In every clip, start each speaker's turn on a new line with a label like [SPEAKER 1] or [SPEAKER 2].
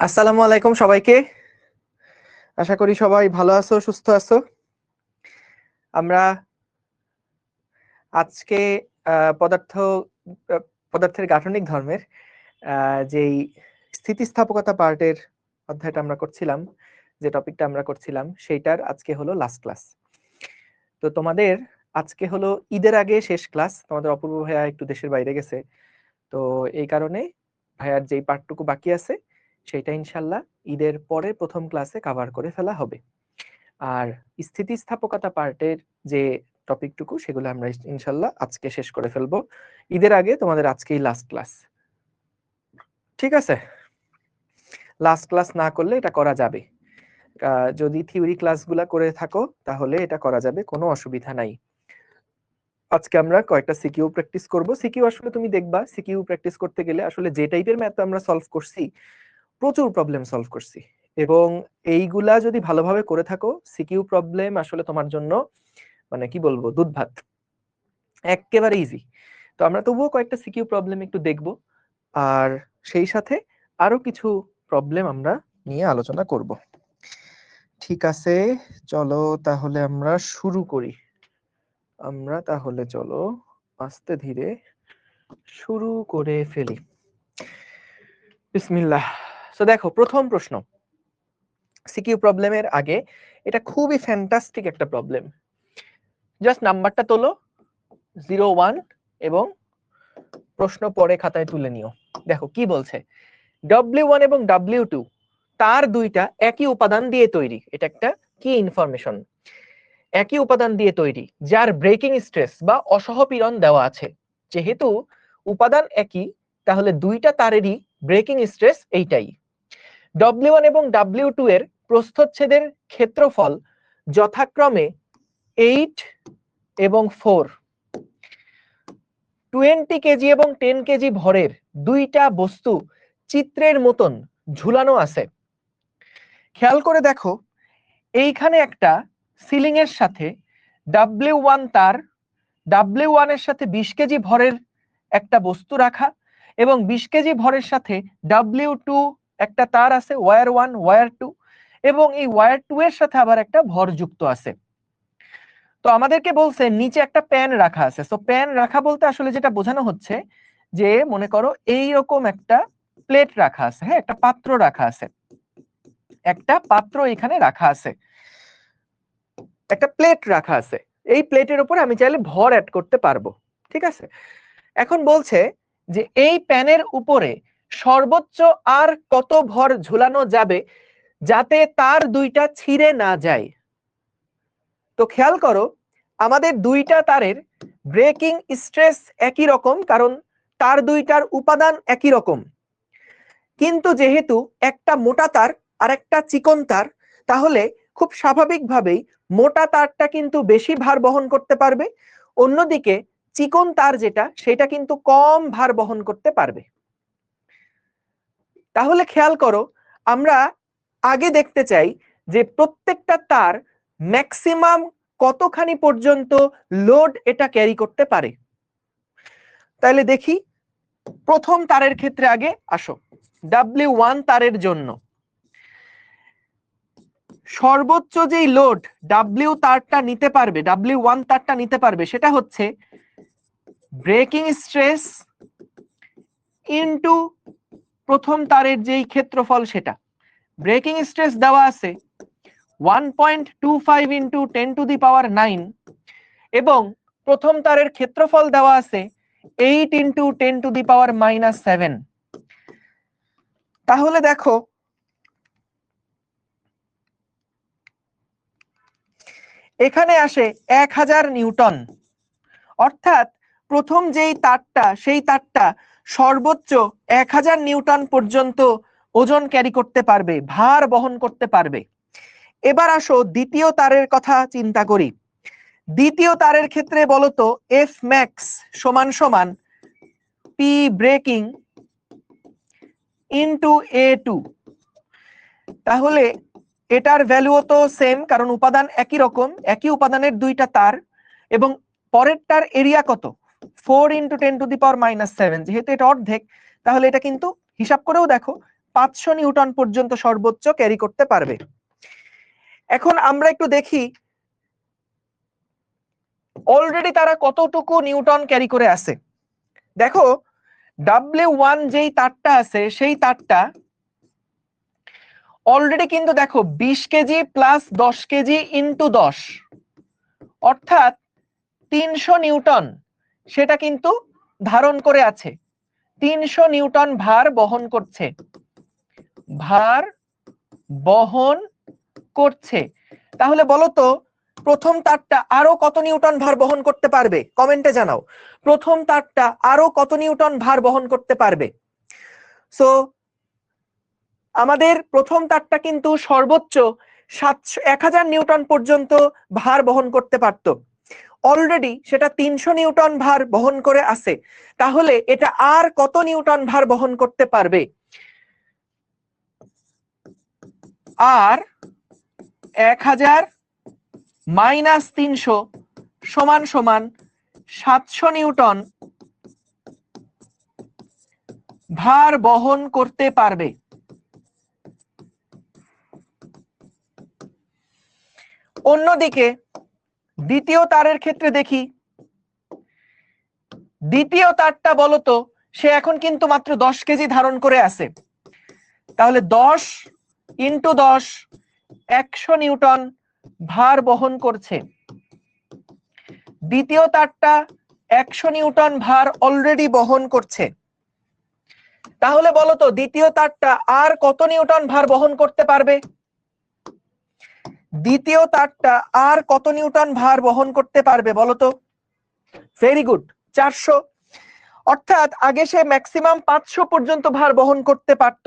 [SPEAKER 1] আসসালামু আলাইকুম সবাইকে। আশা করি সবাই ভালো আছো, সুস্থ আছো। আমরা আজকে পদার্থের গাঠনিক ধর্মের যেই স্থিতিস্থাপকতা পার্টের অধ্যায়টা আমরা করছিলাম, যে টপিকটা আমরা করছিলাম, সেইটার আজকে হলো লাস্ট ক্লাস। তো তোমাদের আজকে হলো ঈদের আগে শেষ ক্লাস। তোমাদের অপূর্ব ভাইয়া একটু দেশের বাইরে গেছে, তো এই কারণে ভাইয়ার যেই পার্টটুকু বাকি আছে সেটা ইনশাল্লাহ ঈদের পরে প্রথম ক্লাসে কভার করে ফেলা হবে। আর স্থিতিস্থাপকতা পার্টের যে টপিকটুকু সেগুলো আমরা ইনশাল্লাহ আজকে শেষ করে ফেলবো। ঈদের আগে তোমাদের আজকেই লাস্ট ক্লাস, ঠিক আছে? লাস্ট ক্লাস না করলে এটা করা যাবে। যদি থিওরি ক্লাসগুলা করে থাকো তাহলে এটা করা যাবে, কোনো অসুবিধা নাই। আজকে আমরা কয়েকটা সিকিউ প্র্যাকটিস করব। সিকিউ আসলে তুমি দেখবা, সিকিউ প্র্যাকটিস করতে গেলে আসলে যে টাইপের ম্যাথ আমরা সলভ করছি, প্রচুর প্রবলেম সলভ করছি, এবং এইগুলা যদি ভালোভাবে করে থাকো, সিকিউ প্রবলেম আসলে তোমার জন্য মানে কি বলবো, দুধ ভাত, একেবারে ইজি। তো আমরা তবুও কয়েকটা সিকিউ প্রবলেম একটু দেখব, আর সেই সাথে আরো কিছু প্রবলেম আমরা নিয়ে আলোচনা করব। ঠিক আছে, চলো তাহলে আমরা শুরু করি। চলো আস্তে ধীরে শুরু করে ফেলি। বিসমিল্লাহ। তো দেখো, প্রথম প্রশ্ন সিকিউ প্রবলেমের আগে, এটা খুবই ফ্যান্টাস্টিক একটা প্রবলেম। জাস্ট নাম্বারটা তোলো 01 এবং প্রশ্ন পরে খাতায় তুলে নিও। দেখো কি বলছে, W1 এবং W2 তার দুইটা একই উপাদান দিয়ে তৈরি। এটা একটা কি ইনফরমেশন, একই উপাদান দিয়ে তৈরি যার ব্রেকিং স্ট্রেস বা অসহপীড়ন দেওয়া আছে। যেহেতু উপাদান একই, তাহলে দুইটা তারেরই ব্রেকিং স্ট্রেস এইটাই। W1 এবং W2 এর প্রস্থচ্ছেদের ক্ষেত্রফল যথাক্রমে 8 এবং 4। 20 কেজি এবং 10 কেজি ভরের দুইটা বস্তু চিত্রের মতন ঝুলানো আছে। খেয়াল করে দেখো, এইখানে একটা সিলিং এর সাথে W1 তার, W1 এর সাথে 20 কেজি ভরের একটা বস্তু রাখা, এবং 20 কেজি ভরের সাথে W2 একটা তার আছে, ওয়্যার 1 ওয়্যার 2, এবং এই ওয়্যার 2 এর সাথে আবার একটা ভর যুক্ত আছে। তো আমাদেরকে বলছে নিচে একটা প্যান রাখা আছে। সো প্যান রাখা বলতে আসলে যেটা বোঝানো হচ্ছে যে, মনে করো এইরকম একটা প্লেট রাখা আছে, হ্যাঁ, একটা পাত্র রাখা আছে, একটা পাত্র এখানে রাখা আছে, একটা প্লেট রাখা আছে। এই প্লেটের উপরে আমি চাইলে ভর অ্যাড করতে পারবো, ঠিক আছে? এখন বলছে যে এই প্যানের উপরে সর্বোচ্চ আর কত ভর ঝুলানো যাবে যাতে তার দুইটা ছিঁড়ে না যায়। তো খেয়াল করো, আমাদের দুইটা তারের ব্রেকিং স্ট্রেস একই রকম, কারণ তার দুইটার উপাদান একই রকম। কিন্তু যেহেতু একটা মোটা তার আর একটা চিকন তার, তাহলে খুব স্বাভাবিকভাবেই মোটা তারটা কিন্তু বেশি ভার বহন করতে পারবে, অন্যদিকে চিকন তার যেটা, সেটা কিন্তু কম ভার বহন করতে পারবে। তাহলে খেয়াল করো, আমরা আগে দেখতে চাই যে প্রত্যেকটা তার ম্যাক্সিমাম কতখানি পর্যন্ত লোড এটা ক্যারি করতে পারে। তাহলে দেখি, প্রথম তারের ক্ষেত্রে আগে আসো। W1 তারের জন্য সর্বোচ্চ যেই লোড W তারটা নিতে পারবে, W1 তারটা নিতে পারবে, সেটা হচ্ছে ব্রেকিং স্ট্রেস ইনটু প্রথম তারের যেই ক্ষেত্রফল, সেটা ব্রেকিং স্ট্রেস দেওয়া আছে 1.25 ইনটু 10 টু দি পাওয়ার 9, এবং প্রথম তারের ক্ষেত্রফল দেওয়া আছে 8 ইনটু 10 টু দি পাওয়ার -7। তাহলে দেখো, এখানে আসে 1000 নিউটন। অর্থাৎ প্রথম যেই তারটা, সেই তারটা সর্বোচ্চ 1000 নিউটন পর্যন্ত ওজন ক্যারি করতে পারবে, ভার বহন করতে পারবে। এবার আসো দ্বিতীয় তারের কথা চিন্তা করি। দ্বিতীয় তারের ক্ষেত্রে বলতো এফ ম্যাক্স সমান সমান পি ব্রেকিং ইনটু A2। তাহলে এটার ভ্যালুও তো সেম, কারণ উপাদান একই রকম, একই উপাদানের দুইটা তার, এবং পরেরটার এরিয়া কত, 4 ইনটু 10 টু দি পাওয়ার -7। যেহেতু এটা অর্ধেক, তাহলে এটা কিন্তু হিসাব করেও দেখো 500 নিউটন পর্যন্ত সর্বোচ্চ ক্যারি করতে পারবে। এখন আমরা একটু দেখি অলরেডি তারা কতটুকু নিউটন ক্যারি করে আছে। দেখো W1 যেই তারটা আছে সেই তারটা অলরেডি কিন্তু দেখো 20 কেজি প্লাস 10 কেজি ইন্টু 10 অর্থাৎ 300 নিউটন সেটা কিন্তু ধারণ করে আছে, 300 নিউটন ভার বহন করছে, ভার বহন করছে। তাহলে বলো তো প্রথম তারটা আরো কত নিউটন ভার বহন করতে পারবে? কমেন্টে জানাও প্রথম তারটা আরো কত নিউটন ভার বহন করতে পারবে। সো আমাদের প্রথম তারটা কিন্তু সর্বোচ্চ 1000 নিউটন পর্যন্ত ভার বহন করতে পারত, অলরেডি সেটা 300 নিউটন ভার বহন করে আছে। তাহলে এটা আর কত নিউটন ভার বহন করতে পারবে? আর 1000 মাইনাস 300 সমান সমান 700 নিউটন ভার বহন করতে পারবে। অন্যদিকে দ্বিতীয় তারের ক্ষেত্রে দেখি, দ্বিতীয় তারটা বলতো সে এখন কিন্তু মাত্র 10 কেজি ধারণ করে আছে, তাহলে 10 ইন্টু 10 100 নিউটন ভার বহন করছে। দ্বিতীয় তারটা 100 নিউটন ভার অলরেডি বহন করছে। তাহলে বলতো দ্বিতীয় তারটা আর কত নিউটন ভার বহন করতে পারবে? দ্বিতীয় তারটা আর কত নিউটন ভার বহন করতে পারবে বলতো? Very good, 400। অর্থাৎ আগে সে ম্যাক্সিমাম 500 পর্যন্ত ভার বহন করতে পারত,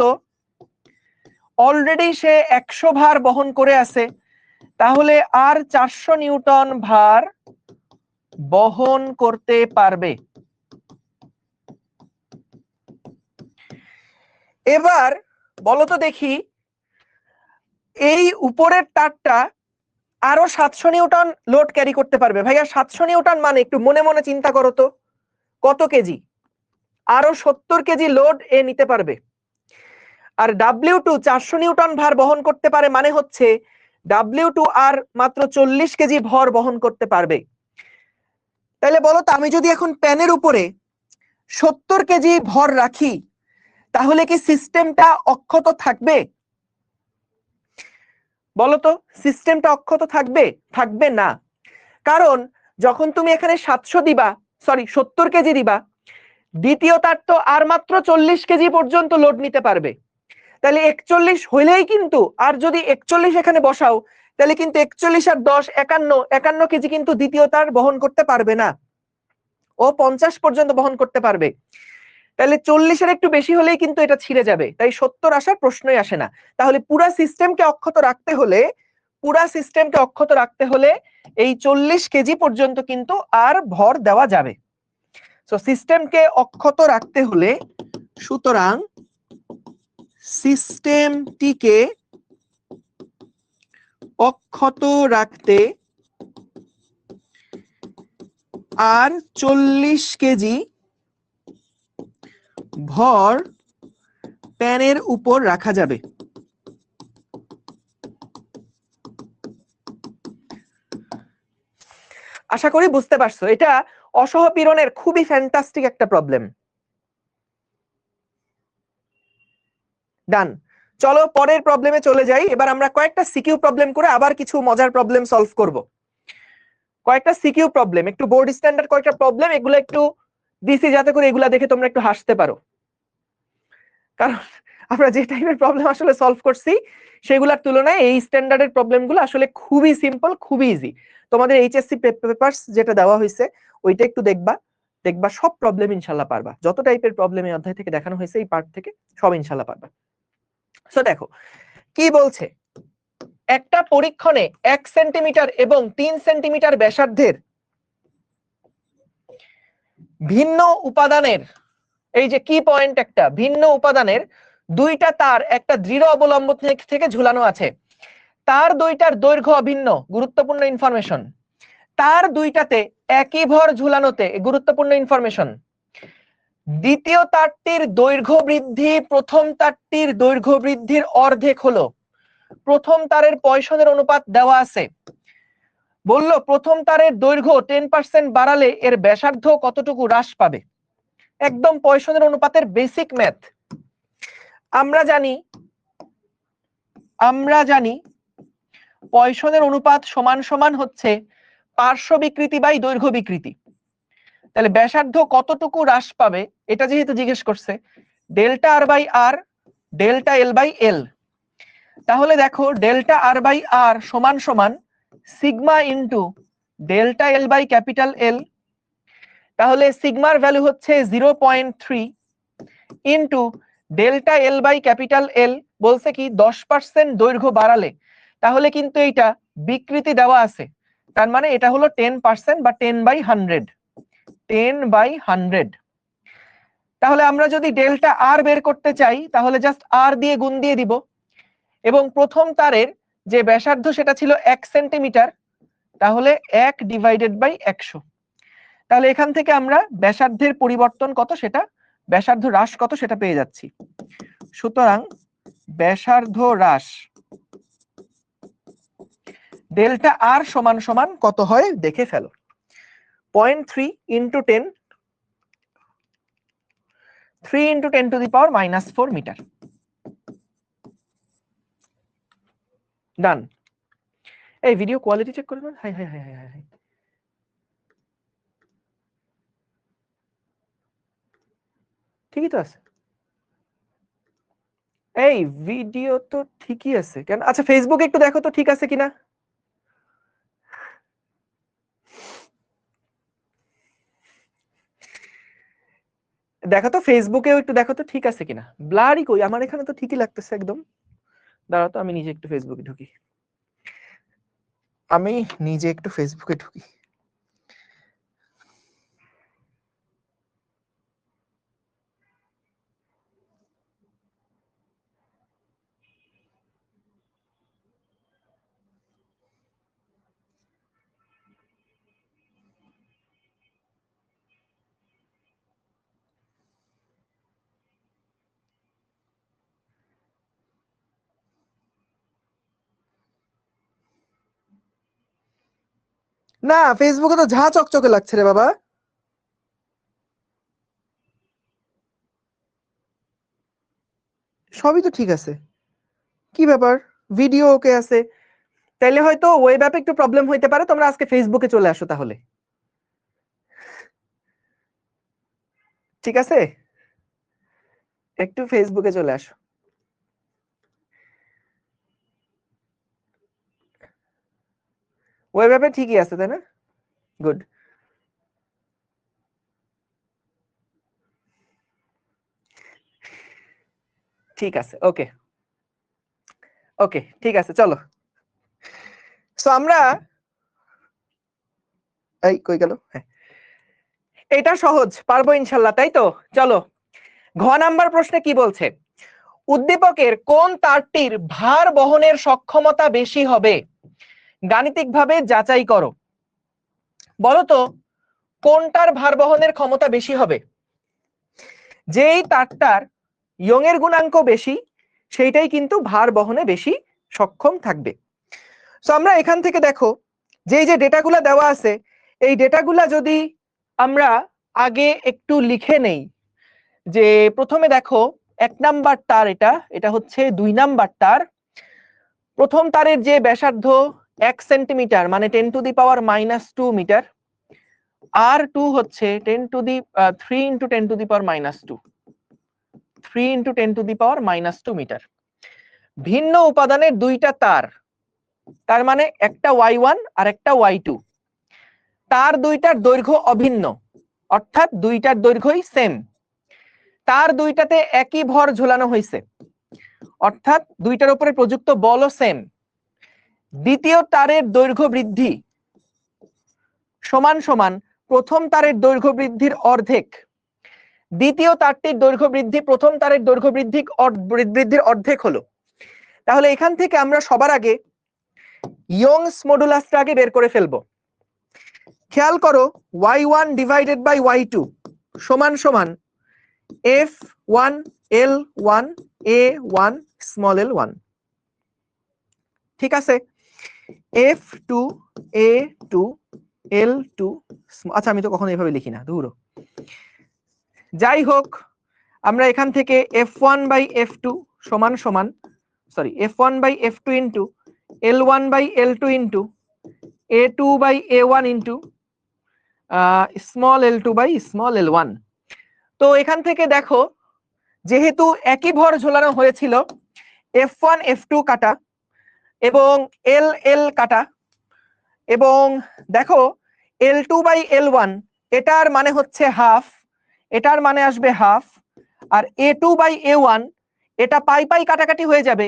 [SPEAKER 1] অলরেডি সে 100 ভার বহন করে আছে, তাহলে আর 400 নিউটন ভার বহন করতে পারবে। এবার বলতো দেখি এই উপরের তারটা আরো 700 নিউটন লোড ক্যারি করতে পারবে। ভাইয়া 700 নিউটন মানে একটু মনে মনে চিন্তা করো তো কত কেজি? আরো 70 কেজি লোড এ নিতে পারবে। আর W2 400 নিউটন ভার বহন করতে পারে মানে হচ্ছে W2 আর মাত্র 40 কেজি ভর বহন করতে পারবে। তাহলে বলো তো আমি যদি এখন প্যানের উপরে 70 কেজি ভর রাখি তাহলে কি সিস্টেমটা অক্ষত থাকবে? বলতো সিস্টেমটা অক্ষত থাকবে? থাকবে না। কারণ যখন তুমি এখানে 700 দিবা, সরি 70 কেজি দিবা, দ্বিতীয় তার তো আর মাত্র 40 কেজি পর্যন্ত লোড নিতে পারবে, তাহলে 41 হইলেই কিন্তু, আর যদি 41 এখানে বসাও তাহলে কিন্তু 41 আর 10 51 কেজি কিন্তু দ্বিতীয় তার বহন করতে পারবে না, ও 50 পর্যন্ত বহন করতে পারবে। তাহলে 40 এর একটু বেশি হলেই কিন্তু এটা ছিঁড়ে যাবে, তাই 70 আসার প্রশ্নই আসে না। তাহলে পুরা সিস্টেমকে অক্ষত রাখতে হলে, পুরা সিস্টেমকে অক্ষত রাখতে হলে এই 40 কেজি পর্যন্ত কিন্তু আর ভর দেওয়া যাবে। সো সিস্টেমকে অক্ষত রাখতে হলে, সুতরাং সিস্টেমটিকে অক্ষত রাখতে আর 40 কেজি ভর প্যানের উপর রাখা যাবে। আশা করি বুঝতে পারছো, এটা অসহপীড়নের খুবই ফ্যান্টাস্টিক একটা প্রবলেম। ডান, চলো পরের প্রবলেমে চলে যাই। এবার আমরা কয়েকটা সিকিউ প্রবলেম করে আবার কিছু মজার প্রবলেম সলভ করব। কয়েকটা সিকিউ প্রবলেম, একটু বোর্ড স্ট্যান্ডার্ড কয়েকটা প্রবলেম, এগুলো একটু দিছি যাতে করে এগুলা দেখে তোমরা একটু হাসতে পারো। কারণ আমরা যে টাইপের প্রবলেম আসলে সলভ করছি সেগুলোর তুলনায় এই স্ট্যান্ডার্ডের প্রবলেমগুলো আসলে খুবই সিম্পল, খুবই ইজি। তোমাদের এইচএসসি পেপারস যেটা দেওয়া হয়েছে ওইটা একটু দেখবা, দেখবা সব প্রবলেম ইনশাল্লাহ পারবা। যত টাইপের প্রবলেম এই অধ্যায় থেকে দেখানো হয়েছে এই পার্ট থেকে সব ইনশাল্লাহ পারবা। সো দেখো কি বলছে, একটা পরীক্ষণে 1 সেন্টিমিটার এবং 3 সেন্টিমিটার ব্যাসার্ধের ভিন্ন উপাদানের, এই যে কি পয়েন্ট, একটা ভিন্ন উপাদানের দুইটা তার একটা দৃঢ় অবলম্ব থেকে ঝুলানো আছে, তার দুইটার দৈর্ঘ্য অভিন্ন, গুরুত্বপূর্ণ ইনফরমেশন। তার দুইটাতে একই ভর ঝুলানোতে, গুরুত্বপূর্ণ ইনফরমেশন। দ্বিতীয় তারটির দৈর্ঘ্য বৃদ্ধি প্রথম তারটির দৈর্ঘ্য বৃদ্ধির অর্ধেক হলো। প্রথম তারের পয়সনের অনুপাত দেওয়া আছে, বলল প্রথম তারের দৈর্ঘ্য 10% বাড়ালে এর ব্যাসার্ধ কতটুকু হ্রাস পাবে। একদম পয়সনের অনুপাতের বেসিক ম্যাথ। আমরা জানি পয়সনের অনুপাত সমান সমান হচ্ছে পার্শ্ব বিকৃতি বাই দৈর্ঘ্য বিকৃতি। তাহলে ব্যাসার্ধ কতটুকু হ্রাস পাবে এটা যেহেতু জিজ্ঞেস করছে, delta R by R delta L by L. তাহলে দেখো ডেল্টা আর বাই আর সমান সমান sigma into delta L by capital L. তাহলে সিগমার ভ্যালু হচ্ছে 0.3 into delta L by capital L. বলছে কি 10% দৈর্ঘ্য বাড়ালে, তাহলে কিন্তু এইটা বিকৃতি দেওয়া আছে, তার মানে এটা হলো 10% বা 10/100। 10/100। তাহলে আমরা যদি ডেল্টা আর বের করতে চাই তাহলে জাস্ট আর দিয়ে গুণ দিয়ে দিব, এবং প্রথম তারের যে ব্যাসার্ধ সেটা ছিল 1 সেন্টিমিটার, তাহলে 1/100। তাহলে এখান থেকে আমরা ব্যাসার্ধের পরিবর্তন কত সেটা, ব্যাসার্ধ হ্রাস কত সেটা পেয়ে যাচ্ছি। সুতরাং ব্যাসার্ধ হ্রাস ডেল্টা আর সমান সমান কত হয় দেখে ফেলো। 0.3 ইন্টু 10, 3 ইন্টু 10⁻⁻⁴ মিটার। ডান। এই ভিডিও কোয়ালিটি চেক করবেন। High high high high high, ঠিকই তো আছে। এই ভিডিও তো ঠিকই আছে কেন? আচ্ছা ফেসবুকে একটু দেখো তো ঠিক আছে কিনা। দেখো তো ফেসবুকেও একটু দেখো তো ঠিক আছে কিনা। ব্লারই কই, আমার এখানে তো ঠিকই লাগতেছে একদম। দাঁড়াও তো আমি নিজে একটু ফেসবুকে ঢুকি। না ফেসবুকে তো ঝা চকচকে লাগছে রে বাবা। সবই তো ঠিক আছে, কি ব্যাপার? ভিডিও ওকে আছে, তাইলে হয়তো ওয়েব অ্যাপে একটু প্রবলেম হইতে পারে। তোমরা আজকে ফেসবুকে চলে আসো তাহলে, ঠিক আছে? একটু ফেসবুকে চলে আসো। ওয়েব অ্যাপে ঠিকই আছে তাই না? গুড। ঠিক আছে, ওকে ওকে ঠিক আছে, চলো। সো আমরা এই কই গেল? হ্যাঁ, এটা সহজ, পারবো ইনশাল্লাহ, তাই তো? চলো ঘ নাম্বার প্রশ্নে কি বলছে, উদ্দীপকের কোন তারটির ভার বহনের সক্ষমতা বেশি হবে গাণিতিকভাবে যাচাই করো। বলো তো কোনটার ভার বহনের ক্ষমতা বেশি হবে? যেই তারটার ইয়ং এর গুণাঙ্ক বেশি সেইটাই কিন্তু ভার বহনে বেশি সক্ষম থাকবে। সো আমরা এখান থেকে দেখো যে এই যে ডেটাগুলা দেওয়া আছে, এই ডেটাগুলা যদি আমরা আগে একটু লিখে নেই, যে প্রথমে দেখো 1 নাম্বার তার, এটা হচ্ছে 2 নাম্বার তার। প্রথম তারের যে ব্যাসার্ধ 1 সেন্টিমিটার মানে 10⁻⁻² মিটার, আর 2 হচ্ছে 3 × 10⁻², 3 × 10⁻² মিটার। ভিন্ন উপাদানের দুইটা তার, তার মানে একটা y1 আর একটা y2। তার দুইটার দৈর্ঘ্য অভিন্ন, অর্থাৎ দুইটার দৈর্ঘ্যই সেম। তার দুইটাতে একই ভর ঝোলানো হয়েছে, অর্থাৎ দুইটার উপরে প্রযুক্ত বলও সেম। দ্বিতীয় তারের দৈর্ঘ্য বৃদ্ধি সমান সমান প্রথম তারের দৈর্ঘ্য বৃদ্ধির অর্ধেক। দ্বিতীয় তারটির দৈর্ঘ্য বৃদ্ধি প্রথম তারের দৈর্ঘ্য বৃদ্ধির অর্ধেক হলো। তাহলে এখান থেকে আমরা সবার আগে ইয়ংস মডুলাসটা আগে বের করে ফেলবো। খেয়াল করো y1 / y2 সমান সমান F1 L1 A1 small l1, ঠিক আছে। F2 A2 L2, আচ্ছা আমি তো কখনো এভাবে লিখি না, ধুরো। যাই হোক, আমরা এখান থেকে F1 বাই F2 সমান সমান, sorry, F1 by F2 into L1 by L2 into A2 by A1 into small l2 by small l1। তো এখান থেকে দেখো, যেহেতু একই ভর ঝোলানো হয়েছিল, F1 F2 কাটা এবং L কাটা, এবং দেখো L2 বাই L1 এটার মানে হচ্ছে হাফ, এটার মানে আসবে half, R A2 by A1 এটা পাই পাই কাটাকাটি হয়ে যাবে,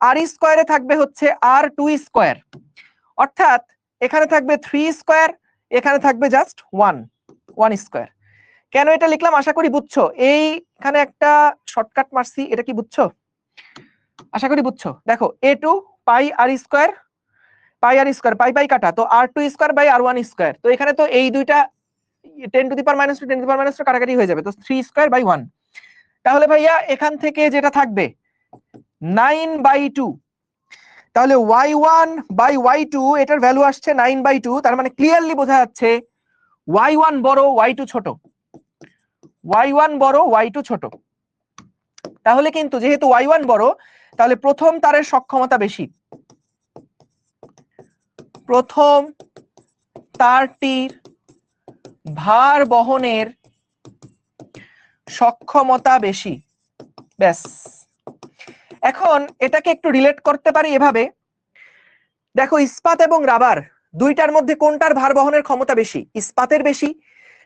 [SPEAKER 1] আর স্কয়ারে থাকবে হচ্ছে R2 স্কয়ার, অর্থাৎ এখানে থাকবে 3 স্কয়ার, এখানে থাকবে জাস্ট 1 স্কয়ার। কেন এটা লিখলাম আশা করি বুঝছো। এইখানে একটা শর্টকাট মারছি, এটা কি বুঝছো? আশা করি বুঝছো। দেখো A2 পাই আর স্কয়ার, পাই আর স্কয়ার, পাই পাই কাটা, তো R2 square by R1 square. তো এখানে তো এই দুইটা 10 to the power minus 2 10 to the power minus 2 কাটাকাটি হয়ে যাবে, তো 3 স্কয়ার বাই 1। তাহলে ভাইয়া এখান থেকে যেটা থাকবে 9/2, তাহলে y1 বাই y2 এটার ভ্যালু আসছে 9/2, তার মানে ক্লিয়ারলি বোঝা যাচ্ছে y1 বড় y2 ছোট, y1 বড় y2 ছোট। তাহলে কিন্তু যেহেতু y1 বড়, তাহলে প্রথম তারের সক্ষমতা বেশি, প্রথম তারটির ভার বহনের সক্ষমতা বেশি। ব্যাস, এখন এটাকে একটু রিলেট করতে পারি এভাবে, দেখো ইস্পাত এবং রাবার দুইটার মধ্যে কোনটার ভার বহনের ক্ষমতা বেশি? ইস্পাতের বেশি,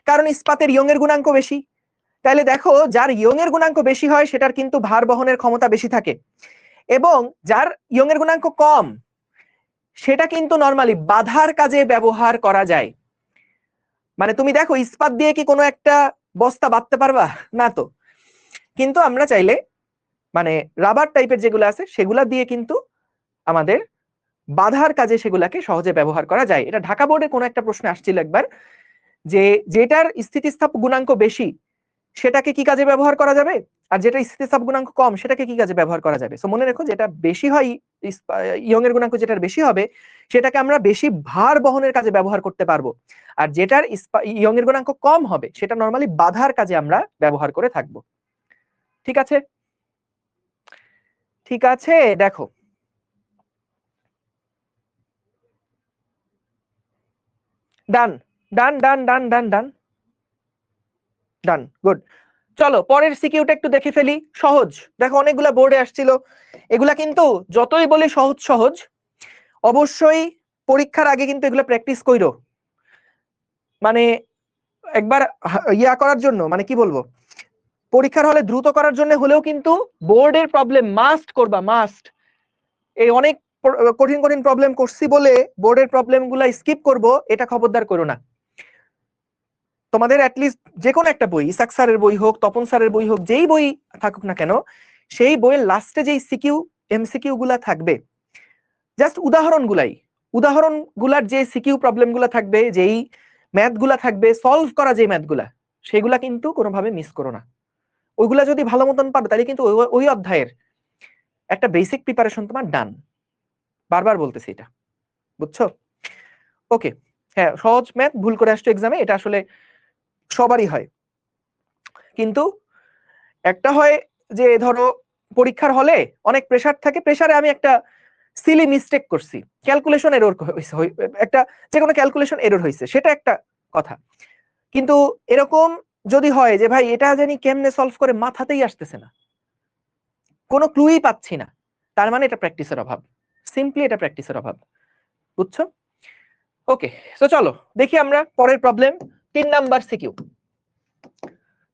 [SPEAKER 1] কারণ ইস্পাতের ইয়ং এর গুণাঙ্ক বেশি। তাহলে দেখো যার ইয়ং এর গুণাঙ্ক বেশি হয় সেটার কিন্তু ভার বহনের ক্ষমতা বেশি থাকে, এবং যার ইয়ং এর গুণাঙ্ক কম সেটা কিন্তু নরমালি বাধার কাজে ব্যবহার করা যায়। মানে তুমি দেখো ইস্পাত দিয়ে কি কোনো একটা বস্তা বাঁধতে পারবা? না তো। কিন্তু আমরা চাইলে মানে রাবার টাইপের যেগুলো আছে সেগুলা দিয়ে কিন্তু আমাদের বাধার কাজে সেগুলাকে সহজে ব্যবহার করা যায়। এটা ঢাকা বোর্ডে কোনো একটা প্রশ্ন আসছিল একবার, যে যেটার স্থিতিস্থাপ গুণাঙ্ক বেশি সেটাকে কি কাজে ব্যবহার করা যাবে, আর যেটা স্থিতিস্থাপ গুণাঙ্ক কম সেটাকে কি কাজে ব্যবহার করা যাবে। সো মনে রেখো, যেটা বেশি হয় ইয়ং এর গুণাঙ্ক যেটার বেশি হবে সেটাকে আমরা বেশি ভার বহনের কাজে ব্যবহার করতে পারবো, আর যেটার ইয়ং এর গুণাঙ্ক কম হবে সেটা নরমালি বাধার কাজে আমরা ব্যবহার করে থাকবো। ঠিক আছে, ঠিক আছে। দেখো ডান ডান ডান ডান ডান ডান ডান, গুড। চলো পরের সিকিউটা একটু দেখে ফেলি, সহজ। দেখো অনেকগুলা বোর্ডে আসছিল, এগুলা কিন্তু যতই বলি সহজ সহজ, অবশ্যই পরীক্ষার আগে কিন্তু এগুলা প্র্যাকটিস কইরো। মানে একবার ইয়া করার জন্য, মানে কি বলবো, পরীক্ষার হলে দ্রুত করার জন্য হলেও কিন্তু বোর্ডের প্রবলেম মাস্ট করবা, মাস্ট। এই অনেক কঠিন কঠিন প্রবলেম করছি বলে বোর্ডের প্রবলেম গুলা স্কিপ করবো, এটা খবরদার করো না। তোমাদের অ্যাটলিস্ট যে কোনো একটা বই, ইসাক স্যারের বই হোক, তপন স্যারের বই হোক, যেই বই থাকুক না কেন, সেই বইয়ের লাস্টে যেই সিকিউ এমসিকিউ গুলা থাকবে, জাস্ট উদাহরণ গুলার যে সিকিউ প্রবলেম গুলা থাকবে, যেই ম্যাথ গুলা থাকবে, সলভ করা যে ম্যাথ গুলা, সেগুলা কিন্তু কোনোভাবে মিস করো না। ওইগুলা যদি ভালো মতন পারো তাহলে কিন্তু ওই অধ্যায়ের একটা বেসিক প্রিপারেশন তোমার ডান। বারবার বলতেছি এটা, বুঝছো? ওকে, হ্যাঁ, সহজ ম্যাথ ভুল করে আসছো এক্সামে, এটা আসলে সবারই হয়। কিন্তু একটা হয় যে ধরো পরীক্ষার হলে অনেক প্রেসার থাকে, প্রেসারে আমি একটা সিলি মিস্টেক করছি, ক্যালকুলেশন এরর একটা, যে কোনো ক্যালকুলেশন এরর হয়েছে, সেটা একটা কথা। কিন্তু এরকম যদি হয় যে ভাই এটা জানি কেমনে সলভ করে মাথাতেই আসতেছে না, কোনো ক্লুই পাচ্ছি না, তার মানে এটা প্র্যাকটিসের অভাব, সিম্পলি এটা প্র্যাকটিসের অভাব, বুঝছো? ওকে, তো চলো দেখি আমরা পরের problem, 3 number CQ.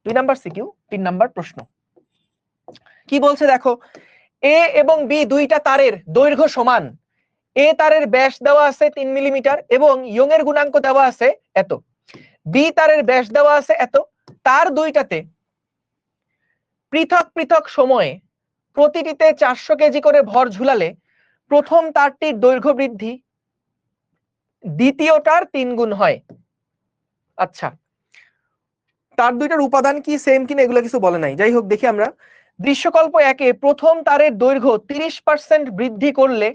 [SPEAKER 1] 2 number CQ, 3 number প্রশ্ন কি বলছে দেখো, এ এবং বি দুইটা তারের দৈর্ঘ্য সমান, এ তারের ব্যাস দেওয়া আছে 3 মিলিমিটার এবং ইয়ং এর গুণাঙ্ক দেওয়া আছে এত, বি তারের ব্যাস দেওয়া আছে এত, তার দুইটাতে পৃথক পৃথক সময়ে প্রতিটিতে 400 কেজি করে ভর ঝুলালে প্রথম তারটির দৈর্ঘ্য বৃদ্ধি দ্বিতীয়টার 3 গুণ হয়। আচ্ছা, তার দুইটার উপাদান কি সেম কিনা এগুলো কিছু বলে নাই। যাই হোক, দেখি আমরা দৃশ্যকল্প 1-এ প্রথম তারের দৈর্ঘ্য 30% বৃদ্ধি করলে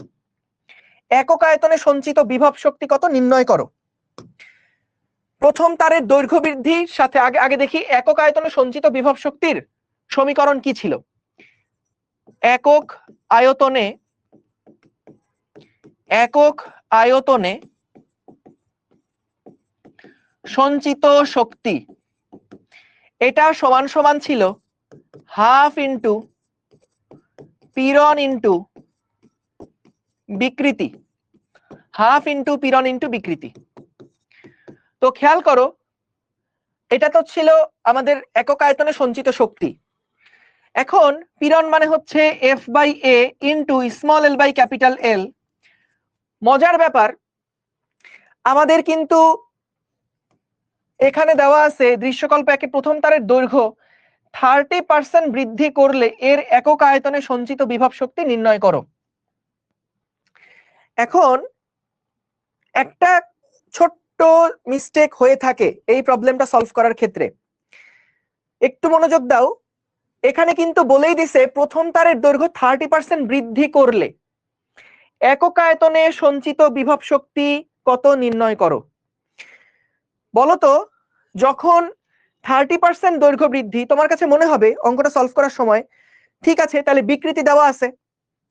[SPEAKER 1] একক আয়তনে সঞ্চিত বিভব শক্তি কত নির্ণয় করো। প্রথম তারের দৈর্ঘ্য বৃদ্ধির সাথে আগে দেখি একক আয়তনে সঞ্চিত বিভব শক্তির সমীকরণ কি ছিল। একক আয়তনে সঞ্চিত শক্তি, এটা সমান সমান ছিল হাফ ইন্টু পীড়ন ইন্টু বিকৃতি, হাফ ইন্টু পীড়ন ইন্টু বিকৃতি। তো খেয়াল করো, এটা তো ছিল আমাদের একক আয়তনে সঞ্চিত শক্তি। এখন পীড়ন মানে হচ্ছে F/A into small L by capital L. মজার ব্যাপার, আমাদের কিন্তু এখানে দেওয়া আছে দৃশ্যকল্প 1-এ প্রথম তারের দৈর্ঘ্য 30% বৃদ্ধি করলে এর একক আয়তনে সঞ্চিত বিভব শক্তি নির্ণয় করো। এখন একটা ছোট্ট মিস্টেক হয়ে থাকে এই প্রবলেমটা সলভ করার ক্ষেত্রে, একটু মনোযোগ দাও। এখানে কিন্তু বলেই দিছে প্রথম তারের দৈর্ঘ্য 30% বৃদ্ধি করলে একক আয়তনে সঞ্চিত বিভব শক্তি কত নির্ণয় করো। বলতো, যখন 30% দৈর্ঘ্য বৃদ্ধি, তোমার কাছে মনে হবে অঙ্কটা সলভ করার সময় ঠিক আছে তাহলে বিকৃতি দেওয়া আছে,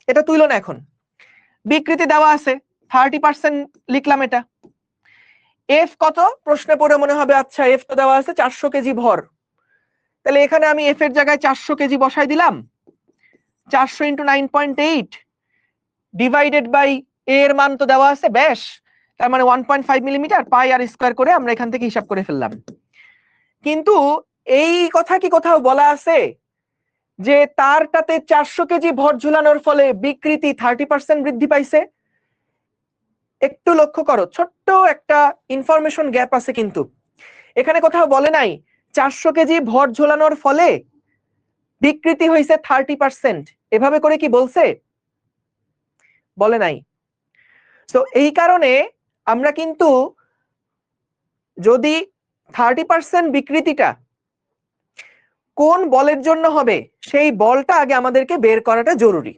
[SPEAKER 1] এটা তুইলো না। এখন বিকৃতি দেওয়া আছে 30% লিখলাম, এটা এফ কত প্রশ্নে পড়ে মনে হবে আচ্ছা এফ তো দেওয়া আছে 400 কেজি ভর, তাহলে এখানে আমি এফ এর জায়গায় 400 কেজি বসাই দিলাম। 400 ইন্টু 9.8 ডিভাইডেড বাই এ এর মান তো দেওয়া আছে ব্যাস, তার মানে 1.5 মিলিমিটার, পাই আর স্কয়ার করে আমরা এখান থেকে হিসাব করে ফেললাম। কিন্তু এই কথা কি কোথাও বলা আছে যে তারটাতে 400 কেজি ভর ঝুলানোর ফলে বিকৃতি 30% বৃদ্ধি পাইছে? একটু লক্ষ্য করো, ছোট্ট একটা ইনফরমেশন গ্যাপ আছে। কিন্তু এখানে কোথাও বলে নাই 400 কেজি ভর ঝোলানোর ফলে বিকৃতি হয়েছে 30%, এভাবে করে কি বলছে? বলে নাই। তো এই কারণে আমরা কিন্তু যদি 30% বিকৃতিটা কোন বলের জন্য হবে সেই বলটা আগে আমাদেরকে বের করাটা জরুরি।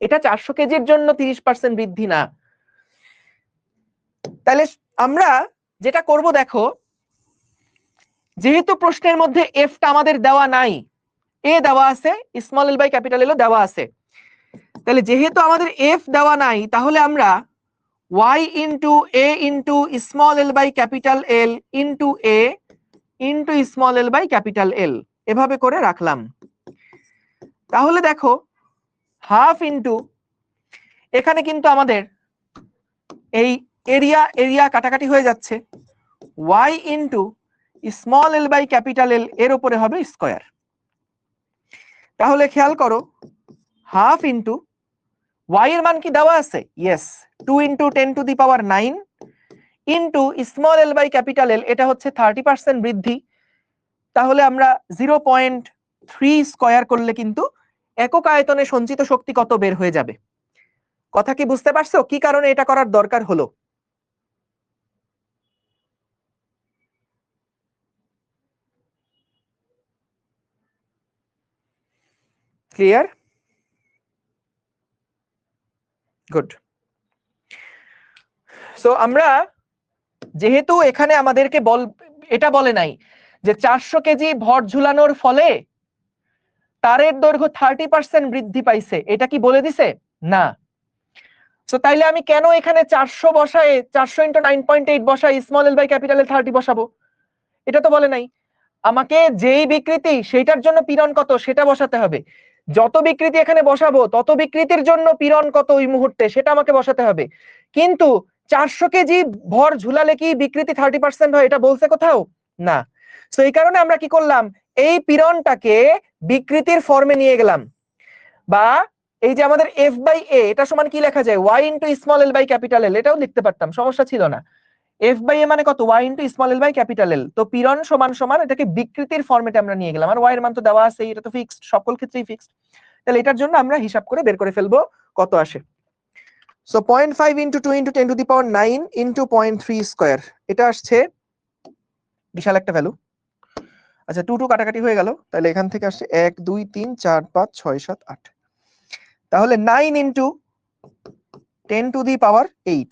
[SPEAKER 1] এটা 400 কেজির জন্য 30% বৃদ্ধি না। তাহলে আমরা যেটা করব, দেখো, যেহেতু প্রশ্নের মধ্যে এফটা আমাদের দেওয়া নাই, এ দেওয়া আছে, small L by capital L দেওয়া আছে, তাহলে যেহেতু আমাদের এফ দেওয়া নাই তাহলে আমরা y into A into small L by capital L into A into small L by capital L এভাবে করে রাখলাম। তাহলে দেখো হাফ ইন্টু, এখানে কিন্তু আমাদের এই এরিয়া কাটাকাটি হয়ে যাচ্ছে, y into small L by capital L এর উপরে হবে স্কয়ার। তাহলে খেয়াল করো, হাফ ইন্টু y এর মান কি দেওয়া আছে? Yes, 2 into 10 to the power 9 into small L by capital L, এটা হচ্ছে 30% বৃদ্ধি। তাহলে আমরা 0.3 স্কয়ার করলে কিন্তু একক আয়তনে সঞ্চিত শক্তি কত বের হয়ে যাবে। কথা কি বুঝতে পারছো কি কারণে এটা করার দরকার হলো? ক্লিয়ার? গুড। সো আমরা যেহেতু এখানে আমাদেরকে এটা বলে নাই যে 400 কেজি ভর ঝুলানোর ফলে তারের দৈর্ঘ্য 30% বৃদ্ধি পাইছে, এটা কি বলে দিছে? না। সো তাইলে আমি কেন এখানে 400 বসায় 400 ইন্টু 9.8 বসাই small L by capital L 30 বসাবো? এটা তো বলে নাই। আমাকে যেই বিকৃতি সেইটার জন্য পীড়ন কত সেটা বসাতে হবে। যত বিকৃতি এখানে বসাবো তত বিকৃতির জন্য পীড়ন কত ওই মুহূর্তে সেটা আমাকে বসাতে হবে। কিন্তু 400 কেজি ভর ঝুলালে কি বিকৃতি 30% হয় এটা বলছে কোথাও? না। তো এই কারণে আমরা কি করলাম, এই পীড়নটাকে বিকৃতির ফর্মে নিয়ে গেলাম। বা এই যে আমাদের এফ বাই এ, এটা সমান কি লেখা যায়? y into small L by capital L, এটাও লিখতে পারতাম, সমস্যা ছিল না। এফ বাই এ মানে কত? y into small L by capital L. তো পীড়ন সমান সমান এটাকে বিকৃতির ফরম্যাটে আমরা নিয়ে গেলাম, আর y এর মান তো দেওয়া আছে, এটা তো ফিক্সড, সকল ক্ষেত্রেই ফিক্সড। তাহলে এটার জন্য আমরা হিসাব করে বের করে ফেলবো কত আসে। So 0.5 into 2 into 10 to the power 9 into 0.3 square, এটা আসছে বিশাল একটা ভ্যালু। আচ্ছা 2 2 কাটাকাটি হয়ে গেল, তাহলে এখান থেকে আসছে 1 2 3 4 5 6 7 8, তাহলে 9 ইন্টু 10 টু দি পাওয়ার 8,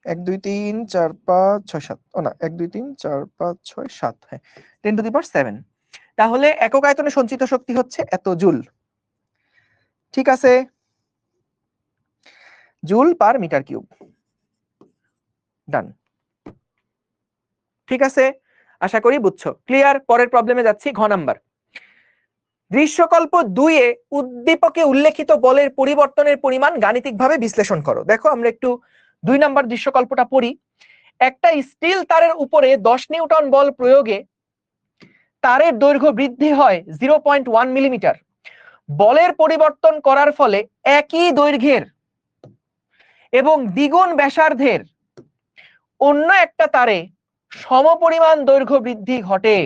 [SPEAKER 1] 1 2 3 4 5 6 7, ও না 1 2 3 4 5 6 7, হ্যাঁ 10 টু দি পাওয়ার 7। তাহলে একক আয়তনে সঞ্চিত শক্তি হচ্ছে এত জুল। ঠিক আছে, জুল পার মিটার কিউব। ডান। ঠিক আছে, আশা করি বুঝছো। ক্লিয়ার? পরের প্রবলেমে যাচ্ছি, ঘ নাম্বার। দৃশ্যকল্প 2 এ উদ্দীপকে উল্লেখিত বলের পরিবর্তনের পরিমাণ গাণিতিকভাবে বিশ্লেষণ করো। দেখো আমরা একটু 2 নাম্বার দৃশ্যকল্পটা পড়ি। একটা স্টিল তারের উপরে 10 নিউটন বল প্রয়োগে তারের দৈর্ঘ্য বৃদ্ধি হয় 0.1 মিলিমিটার। বলের পরিবর্তন করার ফলে একই দৈর্ঘ্যের এবং দ্বিগুণ ব্যাসার্ধের অন্য একটা তারে সমপরিমাণ দৈর্ঘ্য বৃদ্ধি ঘটে।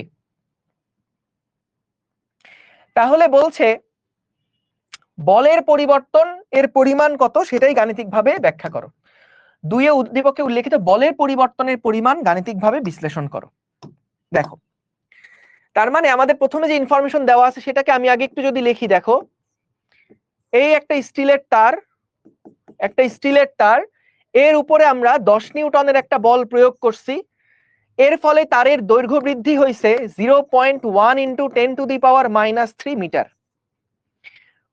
[SPEAKER 1] তাহলে বলছে বলের পরিবর্তন এর পরিমাণ কত সেটাই গাণিতিকভাবে ব্যাখ্যা করো। 2 এ উদ্দীপকে উল্লেখিত বলের পরিবর্তনের পরিমাণ গাণিতিকভাবে বিশ্লেষণ করো। দেখো, তার মানে আমাদের প্রথমে যে ইনফরমেশন দেওয়া আছে সেটাকে আমি আগে একটু যদি লিখি। দেখো, এই একটা স্টিলের তার, এর উপরে আমরা 10 নিউটনের একটা বল প্রয়োগ করছি। এর ফলে তারের দৈর্ঘ্য বৃদ্ধি হয়েছে 0.1 into 10 to the power -3 metre.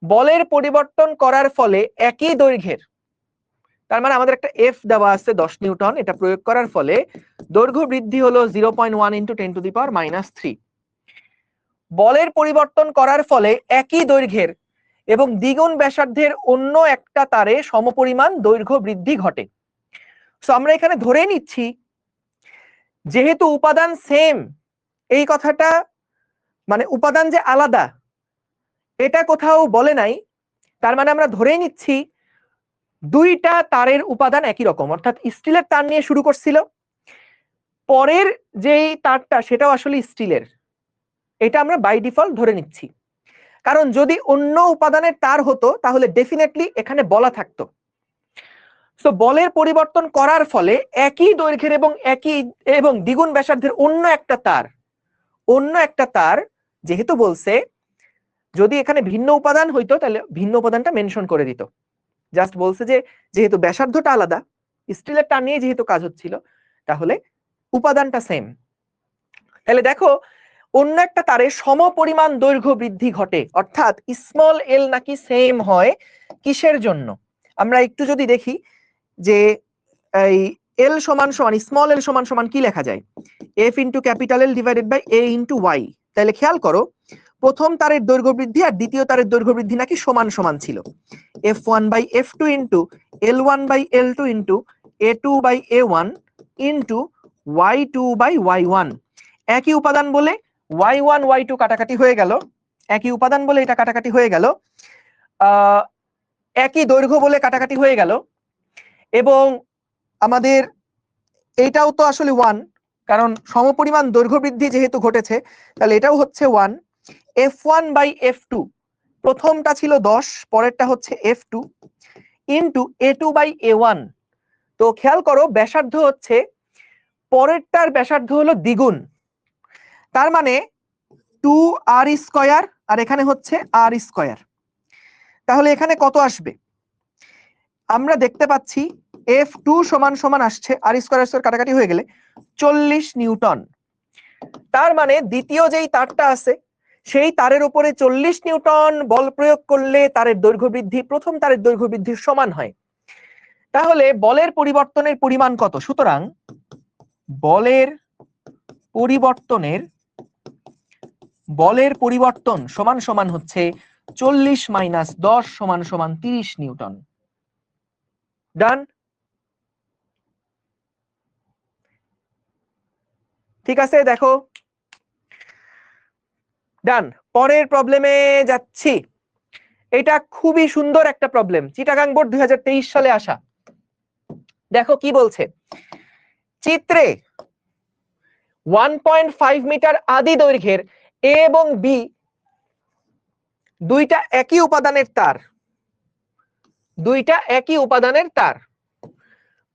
[SPEAKER 1] বলের পরিবর্তন করার ফলে একই দৈর্ঘ্যের, তার মানে আমাদের একটা এফ দেওয়া আছে 10 নিউটন, এটা প্রয়োগ করার ফলে দৈর্ঘ্য বৃদ্ধি হলো 0.1 ইন্টু 10 টু দি পাওয়ার -3। বলের পরিবর্তন করার ফলে একই দৈর্ঘ্যের এবং দ্বিগুণ ব্যাসার্ধের অন্য একটা তারে সমপরিমাণ দৈর্ঘ্য বৃদ্ধি ঘটে। সো আমরা এখানে ধরে নিচ্ছি যেহেতু উপাদান সেম, এই কথাটা মানে উপাদান যে আলাদা এটা কোথাও বলে নাই, তার মানে আমরা ধরে নিচ্ছি দুইটা তারের উপাদান একই রকম। অর্থাৎ স্টিলের তার নিয়ে শুরু করছিল, পরের যেই তারটা সেটাও আসলে স্টিলের, এটা আমরা বাই ডিফল্ট ধরে নিচ্ছি। কারণ যদি অন্য উপাদানের তার হতো তাহলে ডেফিনেটলি এখানে বলা থাকতো। সো বলের পরিবর্তন করার ফলে একই দৈর্ঘ্যের এবং দ্বিগুণ ব্যাসার্ধের অন্য একটা তার যেহেতু বলছে, যদি এখানে ভিন্ন উপাদান হইতো তাহলে ভিন্ন উপাদানটা মেনশন করে দিত। জাস্ট বলছে যে যেহেতু ব্যাসার্ধটা আলাদা, স্টিলের তার নিয়ে যেহেতু কাজ হচ্ছিল, তাহলে উপাদানটা সেম। তাহলে দেখো, অন্য একটা তারে সমপরিমাণ দৈর্ঘ্য বৃদ্ধি ঘটে, অর্থাৎ স্মল এল নাকি সেম হয় কিসের জন্য? আমরা একটু যদি দেখি যে এই এল সমান সমান, স্মল এল সমান সমান কি লেখা যায়? F into capital L divided by A into Y. তাহলে খেয়াল করো, প্রথম তারের দৈর্ঘ্য বৃদ্ধি আর দ্বিতীয় তারের দৈর্ঘ্য বৃদ্ধি নাকি সমান সমান ছিল। f1 by f2 into l1 by l2 into a2 by a1 into y2 by y1। একই উপাদান বলে y1 y2 কাটাকাটি হয়ে গেল, একই উপাদান বলে এটা কাটাকাটি হয়ে গেল, একই দৈর্ঘ্য বলে কাটাকাটি হয়ে গেল, এবং আমাদের এটাও তো আসলে 1, কারণ সমপরিমাণ দৈর্ঘ্য বৃদ্ধি যেহেতু ঘটেছে তাহলে এটাও হচ্ছে 1। f1 বাই f2, প্রথমটা ছিল 10, পরেরটা হচ্ছে f2 into a2 by a1। তো খেয়াল করো, ব্যাসার্ধ হচ্ছে, পরেরটার ব্যাসার্ধ হলো দ্বিগুণ, তার মানে 2r স্কয়ার, আর এখানে হচ্ছে r স্কয়ার। তাহলে এখানে কত আসবে? আমরা দেখতে পাচ্ছি f2 সমান সমান আসছে r স্কয়ার স্কয়ার কাটাকাটি হয়ে গেলে 40 নিউটন। তার মানে দ্বিতীয় যেই তারটা আছে সেই তারের উপরে 40 নিউটন বল প্রয়োগ করলে তারের দৈর্ঘ্য বৃদ্ধি প্রথম তারের দৈর্ঘ্য বৃদ্ধির সমান হয়। তাহলে বলের পরিবর্তনের পরিমাণ কত? সুতরাং বলের পরিবর্তন সমান সমান হচ্ছে 40 মাইনাস 10 সমান সমান 30 নিউটন। ডান? ঠিক আছে, দেখো ডান। পরের প্রবলেমে যাচ্ছি। এটা খুবই সুন্দর একটা প্রবলেম, চিটাগাং বোর্ড 2023 সালে আসা। দেখো কি বলছে, চিত্রে 1.5 মিটার আদি দৈর্ঘ্যের এ এবং বি দুইটা একই উপাদানের তার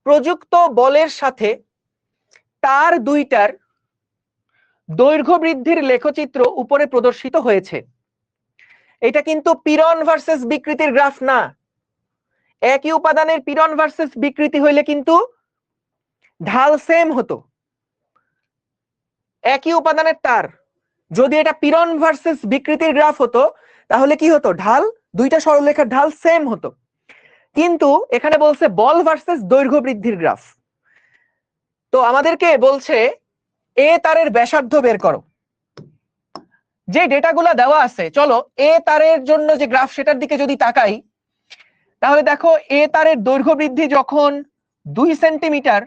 [SPEAKER 1] প্রযুক্ত বলের সাথে তার দুইটার দৈর্ঘ্য বৃদ্ধির লেখচিত্র উপরে প্রদর্শিত হয়েছে। এটা কিন্তু পীড়ন ভার্সেস বিকৃতির গ্রাফ না। একই উপাদানের পীড়ন ভার্সেস বিকৃতি হইলে কিন্তু ঢাল সেম হতো। একই উপাদানের তার যদি এটা পীড়ন ভার্সেস বিকৃতির গ্রাফ হতো তাহলে কি হতো, ঢাল, দুইটা সরলরেখার ঢাল সেম হতো। কিন্তু এখানে বলছে বল ভার্সেস দৈর্ঘ্য বৃদ্ধির গ্রাফ। তো আমাদেরকে বলছে এ তারের ব্যাসার্ধ বের করো। যে ডেটাগুলো দেওয়া আছে, চলো এ তারের জন্য যে গ্রাফ সেটার দিকে যদি তাকাই, তাহলে দেখো এ তারের দৈর্ঘ্য বৃদ্ধি যখন 2 সেন্টিমিটার,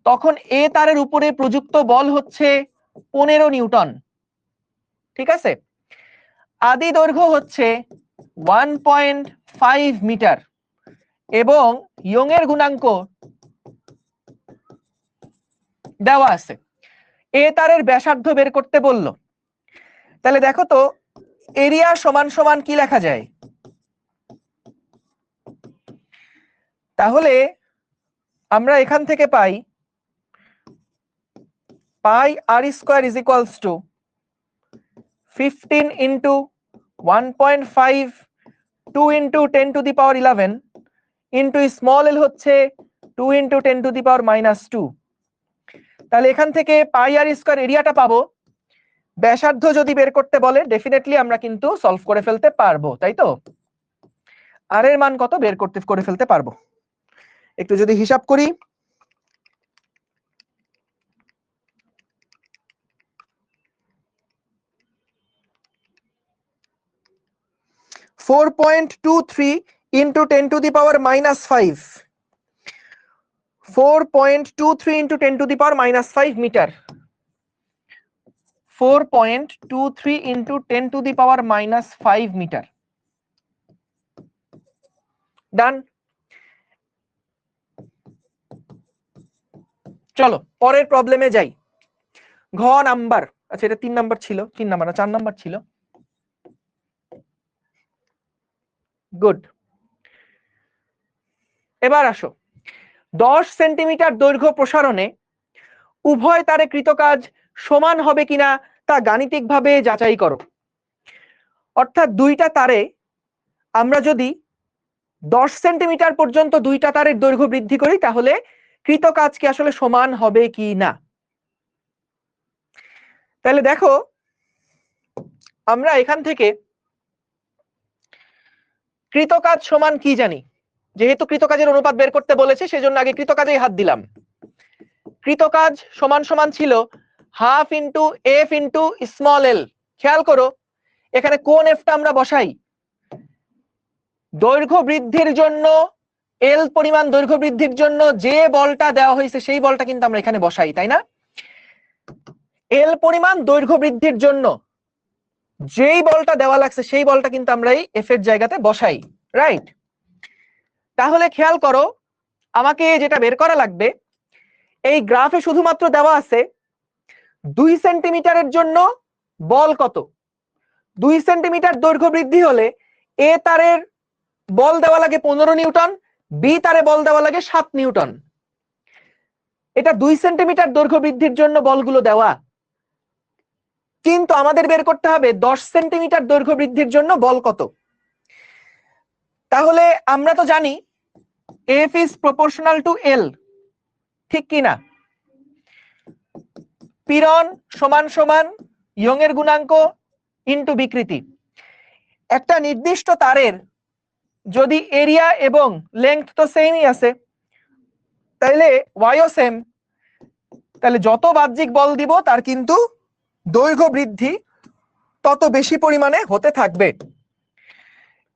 [SPEAKER 1] তখন এ তারের উপরে প্রযুক্ত বল হচ্ছে 15 নিউটন। ঠিক আছে, আদি দৈর্ঘ্য হচ্ছে 1.5 মিটার এবং ইয়ংয়ের গুণাঙ্ক দেওয়া আছে। এ তারের ব্যাসার্ধ বের করতে বলল। তাহলে দেখো তো এরিয়া সমান সমান কি লেখা যায়? তাহলে আমরা এখান থেকে পাই pi r square is equals to 15 into 1.5 2 into 10 to the power 11 into small L হচ্ছে 2 ইন্টু 10 টু দি পাওয়ার -2। তাহলে এখান থেকে পাই আর স্কয়ার এরিয়াটা পাবো। ব্যাসার্ধ যদি বের করতে বলে ডেফিনেটলি আমরা কিন্তু সলভ করে ফেলতে পারবো, তাই তো? আর এর মান কত বের করে ফেলতে পারবো। একটু যদি হিসাব করি, 4.23 into 10 to the power -5, 4.23 into 10 to the power -5 metre, 4.23 into 10 to the power -5 metre. Done. চলো পরের প্রবলেমে যাই। ঘ নাম্বার, আচ্ছা এটা 3 নাম্বার ছিল, 3 নাম্বার না 4 নাম্বার ছিল। গুড। এবার আসো, 10 সেন্টিমিটার দৈর্ঘ্য প্রসারণে উভয় তারে কৃত কাজ সমান হবে কিনা তা গাণিতিকভাবে যাচাই করো। অর্থাৎ দুইটা তারে আমরা যদি 10 সেন্টিমিটার পর্যন্ত দুইটা তারের দৈর্ঘ্য বৃদ্ধি করি তাহলে কৃত কাজ কি আসলে সমান হবে কি না। তাহলে দেখো আমরা এখান থেকে কৃত কাজ সমান কি জানি, যেহেতু কৃত কাজের অনুপাত বের করতে বলেছে সেজন্য আগে কৃত কাজেই হাত দিলাম। কৃত কাজ সমান সমান ছিল half into F into small এল। খেয়াল করো এখানে কোন এফটা আমরা বসাই, দৈর্ঘ্য বৃদ্ধির জন্য এল পরিমাণ দৈর্ঘ্য বৃদ্ধির জন্য যে বলটা দেওয়া হয়েছে সেই বলটা কিন্তু আমরা এখানে বসাই, তাই না? এল পরিমাণ দৈর্ঘ্য বৃদ্ধির জন্য যেই বলটা দেওয়া লাগছে সেই বলটা কিন্তু আমরা এই এফ এর জায়গাতে বসাই, রাইট? তাহলে খেয়াল করো আমাকে যেটা বের করা লাগবে, এই গ্রাফে শুধুমাত্র দেওয়া আছে 2 সেন্টিমিটারের জন্য বল কত। 2 সেন্টিমিটার দৈর্ঘ্য বৃদ্ধি হলে এ তারের বল দেওয়া লাগে 15 নিউটন, বি তারে বল দেওয়া লাগে 7 নিউটন। এটা 2 সেন্টিমিটার দৈর্ঘ্য বৃদ্ধির জন্য বলগুলো দেওয়া, কিন্তু আমাদের বের করতে হবে 10 সেন্টিমিটার দৈর্ঘ্য বৃদ্ধির জন্য বল কত। তাহলে আমরা তো জানি এফ ইজ প্রপোর্শনাল টু এল, ঠিক কি না? পীড়ন সমান সমান ইয়ংয়ের গুণাঙ্ক ইনটু বিকৃতি। একটা নির্দিষ্ট তারের যদি এরিয়া এবং লেংথ তো সেমই আছে, তাইলে ওয়াইও সেম, তাহলে যত বাহ্যিক বল দিব তার কিন্তু দৈর্ঘ্য বৃদ্ধি তত বেশি পরিমাণে হতে থাকবে।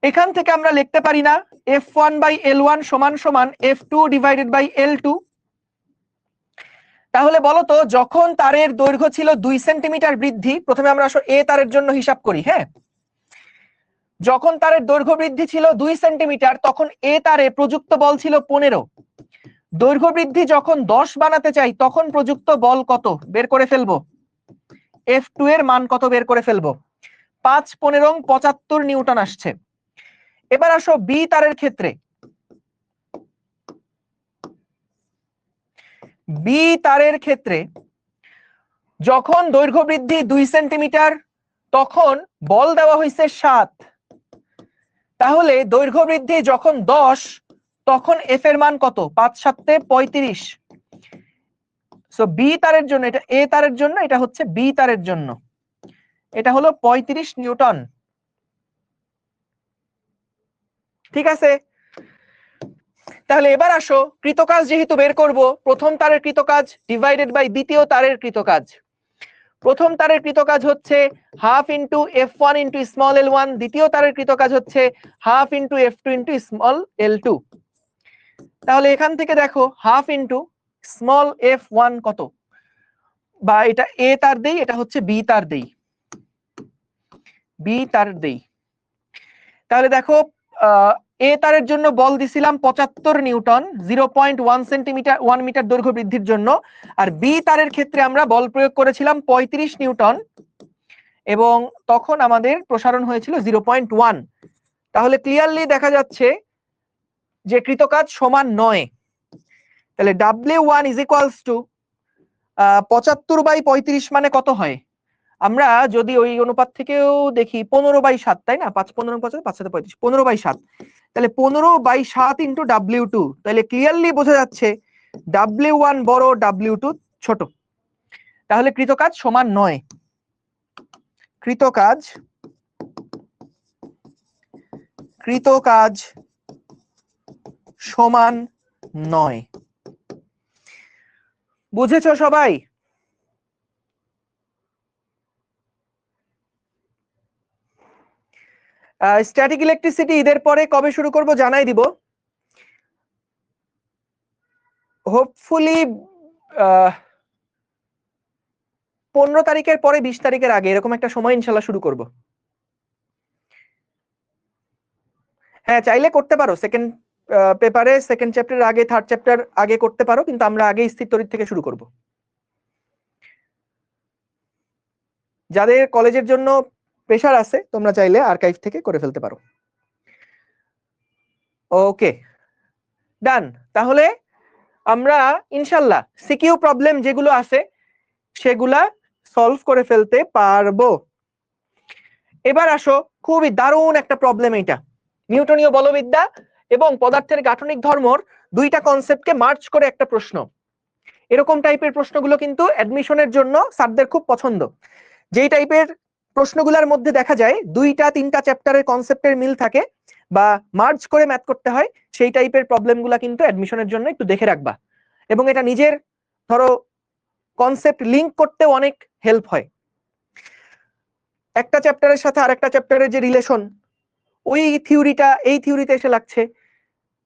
[SPEAKER 1] এখান থেকে আমরা লিখতে পারি না f1/l1 সমান সমান f2 ডিভাইডেড বাই l2? তাহলে বলো তো যখন তারের দৈর্ঘ্য ছিল 2 সেন্টিমিটার বৃদ্ধি, প্রথমে আমরা আসলে এ তারের জন্য হিসাব করি, হ্যাঁ? যখন তারের দৈর্ঘ্য বৃদ্ধি ছিল 2 সেন্টিমিটার তখন এ তারে প্রযুক্ত বল ছিল 15। দৈর্ঘ্য বৃদ্ধি যখন 10 বানাতে চাই তখন প্রযুক্ত বল কত বের করে ফেলবো, f2 এর মান কত বের করে ফেলবো। 5 15 75 নিউটন আসছে। এবার আসো বি তারের ক্ষেত্রে, বি তারের ক্ষেত্রে যখন দৈর্ঘ্য বৃদ্ধি 2 সেন্টিমিটার তখন বল দেওয়া হয়েছে 7, তাহলে দৈর্ঘ্য বৃদ্ধি যখন 10 তখন এফ এর মান কত? 5 7 35। সো বি তারের জন্য, এটা এ তারের জন্য, এটা হচ্ছে বি তারের জন্য, এটা হলো 35 নিউটন। ঠিক আছে, তাহলে এবার আসো কৃতকাজ যেহেতু বের করব, প্রথম তারের কৃতকাজ ডিভাইডেড বাই দ্বিতীয় তারের কৃতকাজ। প্রথম তারের কৃতকাজ হচ্ছে half into F1 into small l1, দ্বিতীয় তারের কৃতকাজ হচ্ছে half into F2 into small l2। তাহলে এখান থেকে দেখো হাফ ইন্টু স্মল f1 কত, বা এটা এ তার দেই, এটা হচ্ছে বি তার দেই, বি তার দেই। তাহলে দেখো এ তারের জন্য বল দিছিলাম 75 নিউটন, 0.1 সেন্টিমিটার 1 মিটার দৈর্ঘ্য বৃদ্ধির জন্য, আর বি তারের ক্ষেত্রে আমরা বল প্রয়োগ করেছিলাম 35 নিউটন এবং তখন আমাদের প্রসারণ হয়েছিল 0.1। তাহলে ক্লিয়ারলি দেখা যাচ্ছে যে কৃতকাজ সমান 9। তাহলে W1 ইজ ইকুয়ালস টু 75/35 মানে কত হয়? আমরা যদি ওই অনুপাত থেকেও দেখি 15/7, তাই না? 5 15 5 5 7 35, 15/7, তাহলে 15/7 ইন্টু W2। তাহলে ক্লিয়ারলি বোঝা যাচ্ছে W1 বড়, W2 ছোট, তাহলে কৃতকাজ সমান 9। কৃতকাজ সমান 9। বুঝেছো সবাই? স্ট্যাটিক ইলেকট্রিসিটি ঈদের পরে কবে শুরু করব জানাই দিব, হোপফুলি 15 তারিখের পরে 20 তারিখের আগে, এরকম একটা সময় ইনশাল্লাহ শুরু করব। হ্যাঁ, চাইলে করতে পারো, সেকেন্ড পেপারে সেকেন্ড চ্যাপ্টার আগে, থার্ড চ্যাপ্টার আগে করতে পারো, কিন্তু আমরা আগে স্থির তড়িৎ থেকে শুরু করব। যাদের কলেজের জন্য প্রেশার আছে তোমরা চাইলে আর্কাইভ থেকে করে ফেলতে পারো। ওকে, ডান। তাহলে আমরা ইনশাল্লাহ সিকিউ প্রবলেম যেগুলো আছে সেগুলা সলভ করে ফেলতে পারবো। এবার আসো, খুবই দারুণ একটা প্রবলেম এটা, নিউটনীয় বলবিদ্যা এবং পদার্থের গাঠনিক ধর্মর দুইটা কনসেপ্টকে মার্চ করে একটা প্রশ্ন। এরকম টাইপের প্রশ্নগুলো কিন্তু অ্যাডমিশনের জন্য স্যারদের খুব পছন্দ। যেই টাইপের প্রশ্নগুলোর মধ্যে দেখা যায় 2টা 3টা চ্যাপ্টারের কনসেপ্টের মিল থাকে বা মার্জ করে ম্যাথ করতে হয়, সেই টাইপের প্রবলেমগুলো কিন্তু অ্যাডমিশনের জন্য একটু দেখে রাখবা, এবং এটা নিজের ধরো কনসেপ্ট লিংক করতে অনেক হেল্প হয়। একটা চ্যাপ্টারের সাথে আরেকটা চ্যাপ্টারের যে রিলেশন, ওই থিওরিটা এই থিওরিতে এসে লাগছে,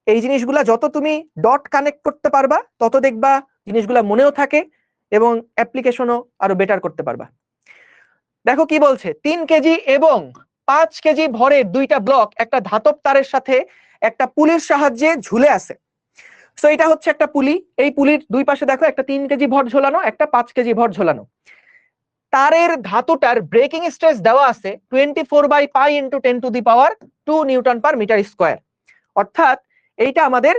[SPEAKER 1] এই জিনিসগুলা যত তুমি ডট কানেক্ট করতে পারবা তত দেখবা জিনিসগুলা মনেও থাকে এবং অ্যাপ্লিকেশনও আরো বেটার করতে পারবা। দেখো কি বলছে, 3 কেজি এবং 5 কেজি ভরের দুইটা ব্লক একটা ধাতব তারের সাথে একটা পুলির সাহায্যে ঝুলে আছে। সো এটা হচ্ছে একটা পুলি, এই পুলির দুই পাশে দেখো একটা 3 কেজি ভর ঝোলানো, একটা 5 কেজি ভর ঝোলানো। তারের ধাতুটার ব্রেকিং স্ট্রেস দেওয়া আছে 24/π × 10⁻² নিউটন পার মিটার স্কয়ার। অর্থাৎ এইটা আমাদের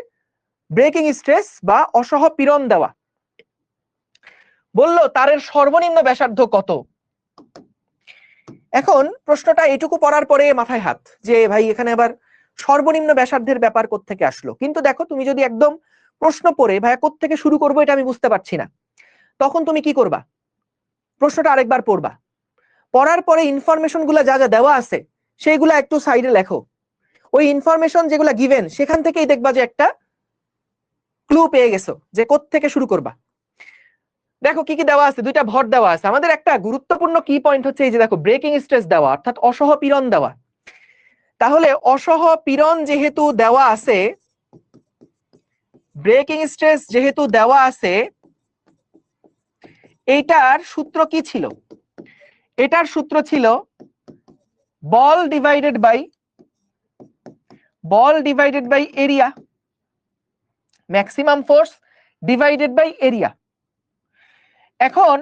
[SPEAKER 1] ব্রেকিং স্ট্রেস বা অসহ পীড়ন দেওয়া। বলল তারের সর্বনিম্ন ব্যাসার্ধ কত। এখন প্রশ্নটা এটুকু পড়ার পরে মাথায় হাত যে ভাই এখানে আবার সর্বনিম্ন ব্যাসার্ধের ব্যাপার কোত্থেকে আসলো। কিন্তু দেখো তুমি যদি একদম প্রশ্ন পড়ে ভাই কোত্থেকে শুরু করবো এটা আমি বুঝতে পারছি না, তখন তুমি কি করবা, প্রশ্নটা আরেকবার পড়বা, পড়ার পরে ইনফরমেশন গুলা যা যা দেওয়া আছে সেইগুলা একটু সাইডে লেখো। ওই ইনফরমেশন যেগুলা গিভেন সেখান থেকেই দেখবা যে একটা ক্লু পেয়ে গেছো যে কোত্থেকে শুরু করবা। দেখো কি কি দেওয়া আছে, দুইটা ভর দেওয়া আছে। আমাদের একটা গুরুত্বপূর্ণ কি পয়েন্ট হচ্ছে এই যে দেখো ব্রেকিং স্ট্রেস দেওয়া, অর্থাৎ অসহ পীড়ন দেওয়া। তাহলে অসহ পীড়ন যেহেতু দেওয়া আছে, ব্রেকিং স্ট্রেস যেহেতু দেওয়া আছে, এইটার সূত্র কি ছিল? এটার সূত্র ছিল বল divided by area, maximum force divided by area. এখন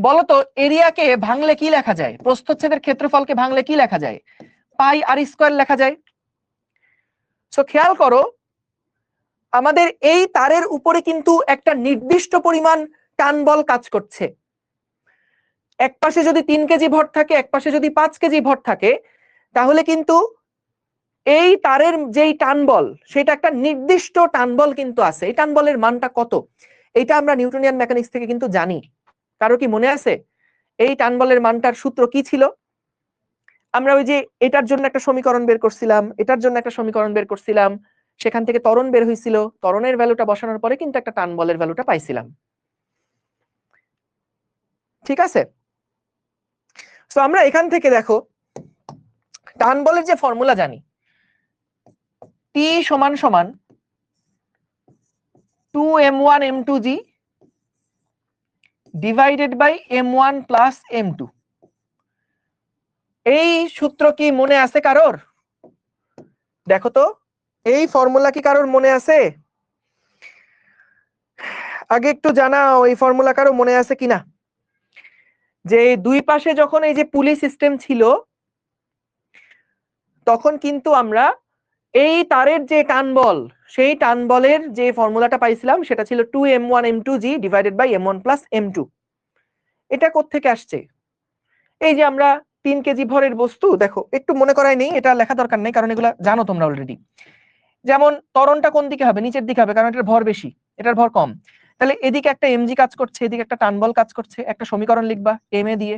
[SPEAKER 1] বলতো এরিয়াকে ভাঙলে কি লেখা যায়, প্রস্থচ্ছেদের ক্ষেত্রফলকে ভাঙলে কি লেখা যায়? পাই আর স্কয়ার লেখা যায়। সো খেয়াল করো, আমাদের এই তারের উপরে কিন্তু একটা নির্দিষ্ট পরিমাণ টান বল কাজ করছে। এক পাশে যদি 3 কেজি ভর থাকে, এক পাশে যদি 5 কেজি ভর থাকে, তাহলে কিন্তু এই তারের যেই টান বল সেটা একটা নির্দিষ্ট টান বল কিন্তু আছে। এই টান বলের মানটা কত এটা আমরা নিউটনিয়ান মেকানিক্স থেকে কিন্তু জানি। কারো কি মনে আছে এই টান বলের মানটার সূত্র কি ছিল? আমরা ওই যে এটার জন্য একটা সমীকরণ বের করছিলাম, এটার জন্য একটা সমীকরণ বের করছিলাম, সেখান থেকে ত্বরণ বের হয়েছিল, ত্বরণের ভ্যালুটা বসানোর পরে কিন্তু একটা টান বলের ভ্যালুটা পাইছিলাম। ঠিক আছে, তো আমরা এখান থেকে দেখো টান বলের যে ফর্মুলা জানি, T সমান সমান 2m1 m2g divided by m1 plus m2। এই সূত্র কি মনে আছে কারোর? দেখো তো এই ফর্মুলা কি কারোর মনে আছে? আগে একটু জানাও এই ফর্মুলা কারো মনে আছে কিনা। যে দুই পাশে যখন এই যে পুলি সিস্টেম ছিল তখন কিন্তু আমরা এই তারের যে টান বল সেই টান বলের যে ফর্মুলাটা পাইছিলাম সেটা ছিল 2m1 m2g divided by m1 plus m2। এটা কোত্থেকে আসছে? এই যে আমরা 3 কেজি ভরের বস্তু, দেখো একটু মনে করাই নেই, এটা লেখা দরকার নেই কারণ এগুলা জানো তোমরা অলরেডি। যেমন ত্বরণটা কোন দিকে হবে? নিচের দিকে হবে, কারণ এটার ভর বেশি, এটার ভর কম। তাহলে এদিকে একটা mg কাজ করছে, এদিকে একটা টান বল কাজ করছে। একটা সমীকরণ লিখবা ma দিয়ে,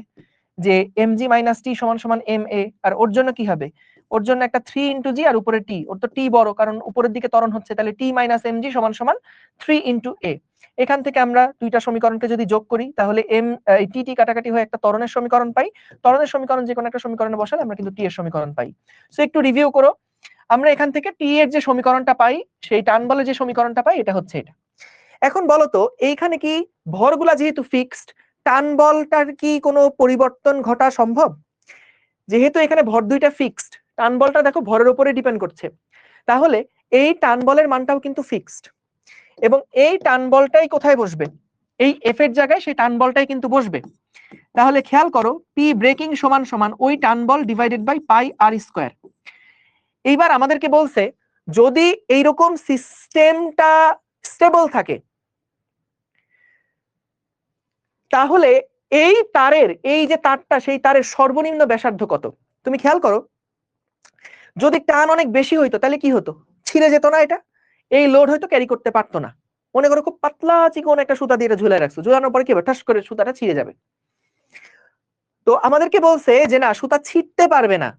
[SPEAKER 1] যে mg মাইনাস টি সমান সমান ma, আর ওর জন্য কি হবে? ওর জন্য একটা 3 ইন্টু জি আর উপরে টি, ওর তো টি বড় কারণ উপরের দিকে ত্বরণ হচ্ছে, তাহলে টি মাইনাস mg সমান সমান 3 ইন্টু a। এখান থেকে আমরা দুইটা সমীকরণকে যদি যোগ করি তাহলে টি টি কাটাকাটি হয়ে একটা ত্বরণের সমীকরণ পাই। ত্বরণের সমীকরণ যে কোনো একটা সমীকরণে বসালে আমরা কিন্তু টি এর সমীকরণ পাই। সো একটু রিভিউ করো, আমরা এখান থেকে টি এর যে সমীকরণটা পাই, সেই টান বলে যে সমীকরণটা পাই, এটা হচ্ছে এটা। এখন বলো তো এইখানে কি ভরগুলা যেহেতু ফিক্সড, টান বলটার কি কোনো পরিবর্তন ঘটা সম্ভব? যেহেতু এখানে ভর দুইটা ফিক্সড, টান বলটা দেখো ভরের উপরে ডিপেন্ড করছে, তাহলে এই টান বলের মানটাও কিন্তু ফিক্সড, এবং এই টান বলটাই কোথায় বসবে? এই এফ এর জায়গায় সেই টান বলটাই কিন্তু বসবে। তাহলে খেয়াল করো পি ব্রেকিং সমান সমান ওই টান বল divided by pi r square. এইবার আমাদেরকে বলছে যদি এইরকম সিস্টেমটা স্টেবল থাকে তাহলে এই তারের এই যে তারটা সেই তারের সর্বনিম্ন ব্যাসার্ধ কত? তুমি খেয়াল করো যদি টান অনেক বেশি হইতো তাহলে কি হতো? ছিঁড়ে যেত না, এটা এই লোড হয়তো ক্যারি করতে পারতো না। মনে করো খুব পাতলা চিকন একটা সুতা দিয়ে ঝুলাই রাখছো, ঝুলানোর পরে কি হবে? ঠাস করে সুতাটা ছিঁড়ে যাবে। তো আমাদেরকে বলছে যে না, সুতা ছিঁড়তে পারবে না।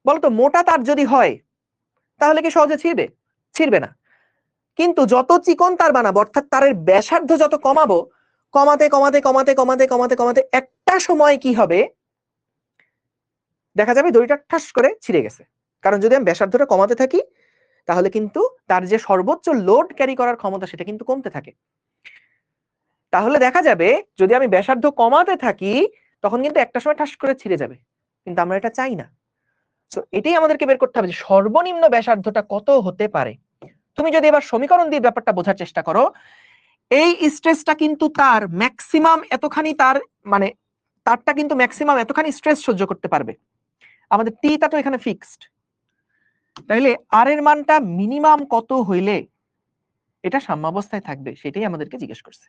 [SPEAKER 1] বলতো মোটা তার যদি হয় তাহলে কি সহজে ছিঁড়বে? ছিঁড়বে না। কিন্তু যত চিকন তার বানাবো, অর্থাৎ তারের ব্যাসার্ধ যত কমাবো, কমাতে কমাতে কমাতে কমাতে কমাতে কমাতে একটা সময় কি হবে? দেখা যাবে দড়িটা ঠাস করে ছিঁড়ে গেছে। কারণ যদি আমি ব্যাসার্ধটা কমাতে থাকি তাহলে কিন্তু তার যে সর্বোচ্চ লোড ক্যারি করার ক্ষমতা সেটা কিন্তু কমতে থাকে। তাহলে দেখা যাবে যদি আমি ব্যাসার্ধ কমাতে থাকি তখন কিন্তু একটা সময় ঠাস করে ছিঁড়ে যাবে, কিন্তু আমরা এটা চাই না। সো এটাই আমাদেরকে বের করতে হবে যে সর্বনিম্ন ব্যাসার্ধটা কত হতে পারে। তুমি যদি এবার সমীকরণ দিয়ে ব্যাপারটা বোঝার চেষ্টা করো, এই স্ট্রেসটা কিন্তু তার ম্যাক্সিমাম এতখানি, তার মানে তারটা কিন্তু ম্যাক্সিমাম এতখানি স্ট্রেস সহ্য করতে পারবে। আমাদের টিটা তো এখানে ফিক্সড, তাহলে আর এর মানটা মিনিমাম কত হইলে এটা সাম্যাবস্থায় থাকবে সেটাই আমাদেরকে জিজ্ঞেস করছে।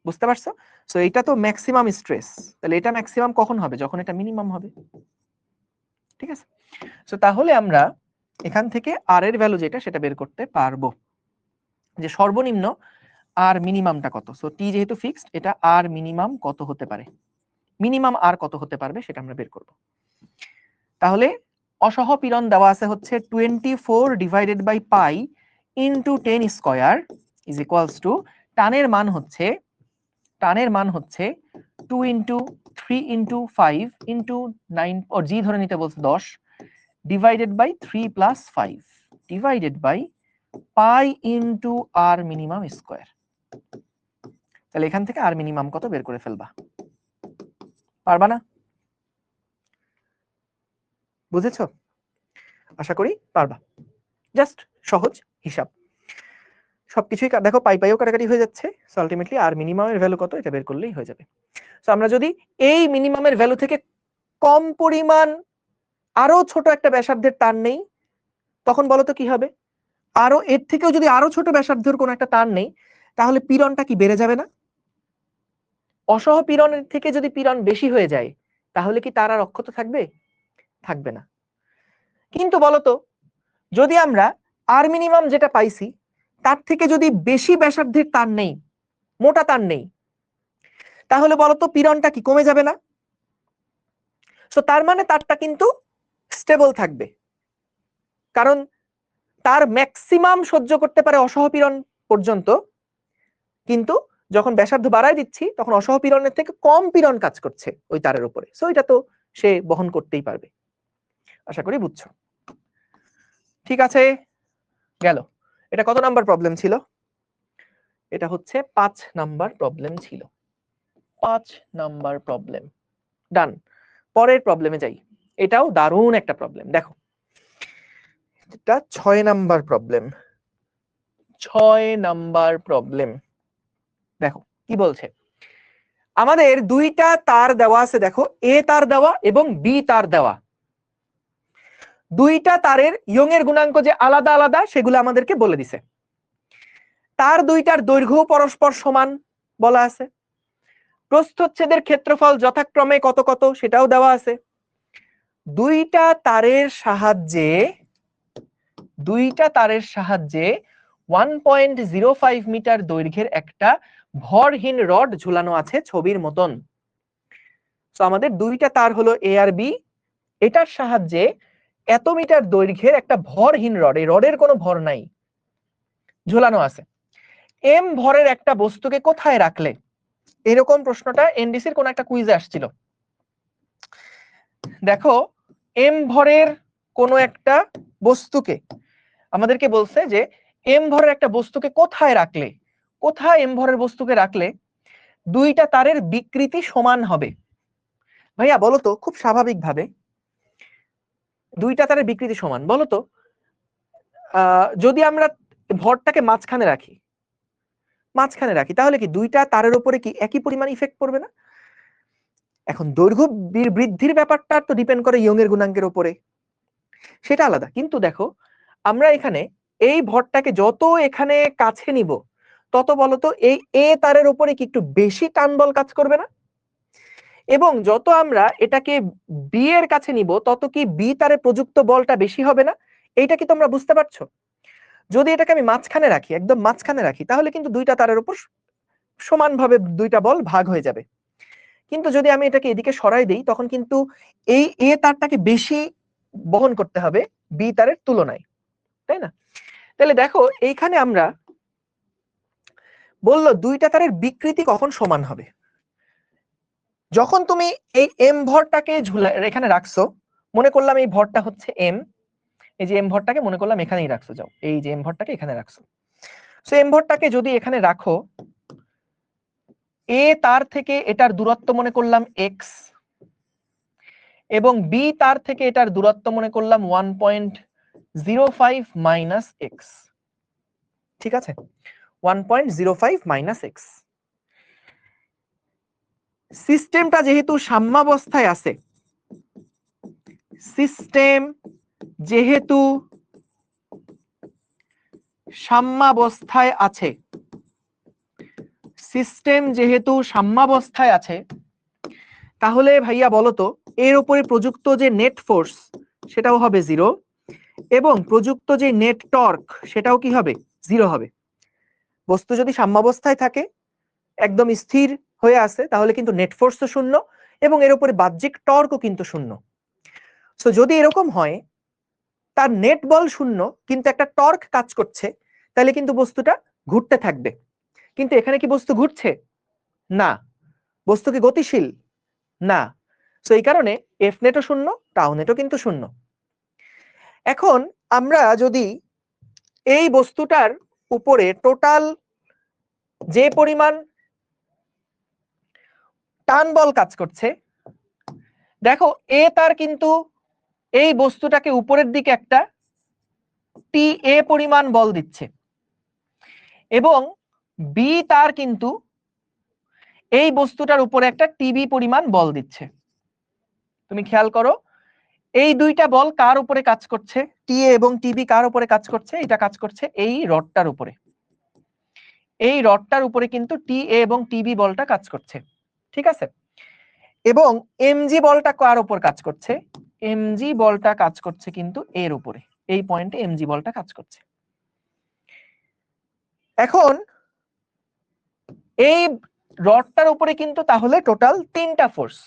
[SPEAKER 1] বুঝতে পারছো? সো এটা তো ম্যাক্সিমাম স্ট্রেস, তাহলে এটা ম্যাক্সিমাম কখন হবে? যখন এটা মিনিমাম হবে। ঠিক আছে, সো তাহলে আমরা এখান থেকে আর এর ভ্যালু যেটা সেটা বের করতে পারবো, যে সর্বনিম্ন আর মিনিমামটা কত। সো টি যেহেতু ফিক্সড, এটা আর মিনিমাম কত হতে পারে, মিনিমাম আর কত হতে পারবে সেটা আমরা বের করব। তাহলে অসহ পীড়ন দেওয়া আছে হচ্ছে 24 divided by pi into 10 square is equals to টানের মান হচ্ছে 2 ইনটু 3 ইনটু 5 ইনটু 9, ও জি ধরে নিতে বলছে 10, divided by 3 plus 5 divided by pi into আর মিনিমাম স্কয়ার। তাহলে এখান থেকে আর মিনিমাম কত বের করে ফেলবা, পারবা না? বুঝেছো? আশা করি পারবা, জাস্ট সহজ হিসাব। সবকিছুই দেখো পাই পাইও কাটাকাটি হয়ে যাচ্ছে, সো আলটিমেটলি আর মিনিমামের ভ্যালু কত এটা বের করলেই হয়ে যাবে। সো আমরা যদি এই মিনিমামের ভ্যালু থেকে কম পরিমাণ আরো ছোট একটা ব্যাসার্ধের টান নেই তখন বলো তো কি হবে? আরো এর থেকেও যদি আরো ছোট ব্যাসার্ধের কোন একটা তার নেই, তাহলে পীড়নটা কি বেড়ে যাবে না? অসহ পীড়নের থেকে যদি পীড়ন বেশি হয়ে যায়, তাহলে কি তার আর অক্ষত থাকবে? থাকবে না। কিন্তু বলতো, যদি আমরা আর মিনিমাম যেটা পাইছি তার থেকে যদি বেশি ব্যাসার্ধের তার নেই, মোটা তার নেই, তাহলে বলতো পীড়নটা কি কমে যাবে না? সো তার মানে তারটা কিন্তু স্টেবল থাকবে, কারণ তার ম্যাক্সিমাম সহ্য করতে পারে অসহপীড়ন পর্যন্ত, কিন্তু যখন ব্যাসার্ধ বাড়ায় দিচ্ছি তখন অসহপীড়নের থেকে কম পীড়ন কাজ করছে ওই তারের উপরে, সো এটা তো সে বহন করতেই পারবে। আশা করি বুঝছো। ঠিক আছে, গেল। এটা কত নাম্বার প্রবলেম ছিল? এটা হচ্ছে 5 নাম্বার প্রবলেম ছিল। 5 নাম্বার প্রবলেম ডান। পরের প্রবলেমে যাই। এটাও দারুণ একটা প্রবলেম, দেখো এটা 6 নাম্বার প্রবলেম। 6 নাম্বার প্রবলেম, দেখো কি বলছে। আমাদের দুইটা তার দেওয়া আছে, দেখো এ তার দেওয়া এবং বি তার দেওয়া। দুইটা তারের ইয়ং এর গুণাঙ্ক যে আলাদা আলাদা সেগুলো আমাদেরকে বলে দিছে। তার দুইটার দৈর্ঘ্য পরস্পর সমান বলা আছে। প্রস্থচ্ছেদের ক্ষেত্রফল যথাক্রমে কত কত সেটাও দেওয়া আছে। দুইটা তারের সাহায্যে 1.05 মিটার দৈর্ঘ্যের একটা ভরহীন রড ঝুলানো আছে ছবির মতন। তো আমাদের দুইটা তার হলো এ আর বি, এটার সাহায্যে এত মিটার দৈর্ঘ্যের একটা ভরহীন রড, এই রডের কোনো ভর নাই, ঝুলানো আছে। এম ভরের একটা বস্তুকে কোথায় রাখলে? এরকম প্রশ্নটা এনডিসির কোন একটা কুইজে আসছিল। দেখো এম ভরের কোন একটা বস্তুকে আমাদেরকে বলছে যে এম ভরের একটা বস্তুকে কোথায় রাখলে, কোথায় এম ভরের বস্তুকে রাখলে দুইটা তারের বিকৃতি সমান হবে? ভাইয়া বলতো খুব স্বাভাবিকভাবে দুইটা তারের বিকৃতি সমান, বলতো যদি আমরা ভরটাকে মাঝখানে রাখি তাহলে কি দুইটা তারের উপরে কি একই পরিমাণ ইফেক্ট পড়বে না? এখন দৈর্ঘ্য বৃদ্ধির ব্যাপারটা তো ডিপেন্ড করে ইয়ং এর গুণাঙ্কের উপরে, সেটা আলাদা। কিন্তু দেখো আমরা এখানে এই ভরটাকে যত এখানে কাছে নিব তত বলতো এই এ তারের উপরে কি একটু বেশি টান বল কাজ করবে না? এবং যত আমরা এটাকে বি এর কাছে নিব তত কি বি তারে প্রযুক্ত বলটা বেশি হবে না? এইটা কি তোমরা বুঝতে পারছো? যদি এটাকে আমি মাঝখানে রাখি, একদম মাঝখানে রাখি, তাহলে কিন্তু দুইটা তারের উপর সমানভাবে দুইটা বল ভাগ হয়ে যাবে। কিন্তু যদি আমি এটাকে এদিকে সরাই দেই তখন কিন্তু এই এ তারটাকে বেশি বহন করতে হবে বি তারের তুলনায়, তাই না? তাহলে দেখো এইখানে আমরা বললো দুইটা তারের বিকৃতি কখন সমান হবে? যখন তুমি এই এম ভরটাকে এখানে রাখছো, মনে করলাম এই ভরটা হচ্ছে এম, এই যে এম ভরটাকে মনে করলাম এখানেই রাখছো, যাও এই যে এম ভরটাকে এখানে রাখছো। সো এম ভরটাকে যদি এখানে রাখো, এ তার থেকে এটার দূরত্ব মনে করলাম এক্স, এবং বি তার থেকে এটার দূরত্ব মনে করলাম 1.05 মাইনাস এক্স। ঠিক আছে, 1.05 মাইনাস এক্স। সিস্টেমটা যেহেতু সাম্যাবস্থায় আছে, সিস্টেম যেহেতু সাম্যাবস্থায় আছে, তাহলে ভাইয়া বলতো এর উপরে প্রযুক্ত যে নেট ফোর্স সেটাও হবে 0, এবং প্রযুক্ত যে নেট টর্ক সেটাও কি হবে? 0 হবে। বস্তু যদি সাম্যাবস্থায় থাকে, একদম স্থির হয়ে আছে, তাহলে কিন্তু নেট ফোর্স তো শূন্য এবং এর উপরে বাহ্যিক টর্কও কিন্তু শূন্য। সো যদি এরকম হয় তার নেট বল শূন্য কিন্তু একটা টর্ক কাজ করছে, তাহলে কিন্তু বস্তুটা ঘুরতে থাকবে। কিন্তু এখানে কি বস্তু ঘুরছে? না। বস্তু কি গতিশীল? না। সো এই কারণে এফ নেটও শূন্য, টাউ নেটও কিন্তু শূন্য। এখন আমরা যদি এই বস্তুটার উপরে টোটাল যে পরিমাণ টান বল কাজ করছে, দেখো এ তার কিন্তু এই বস্তুটাকে উপরের দিকে একটা টি এ পরিমাণ বল দিচ্ছে, এবং বি তার কিন্তু এই বস্তুটার উপরে একটা টিবি পরিমাণ বল দিচ্ছে। তুমি খেয়াল করো এই দুইটা বল কার উপরে কাজ করছে? টিএ এবং টিবি কার উপরে কাজ করছে? এটা কাজ করছে এই রডটার উপরে। এই রডটার উপরে কিন্তু টিএ এবং টিবি বলটা কাজ করছে, ঠিক আছে? এবং এমজি বলটা কার উপর কাজ করছে? এমজি বলটা কাজ করছে কিন্তু এর উপরে, এই পয়েন্টে এমজি বলটা কাজ করছে। এখন এই রডটার উপরে কিন্তু তাহলে টোটাল 3টা ফোর্স।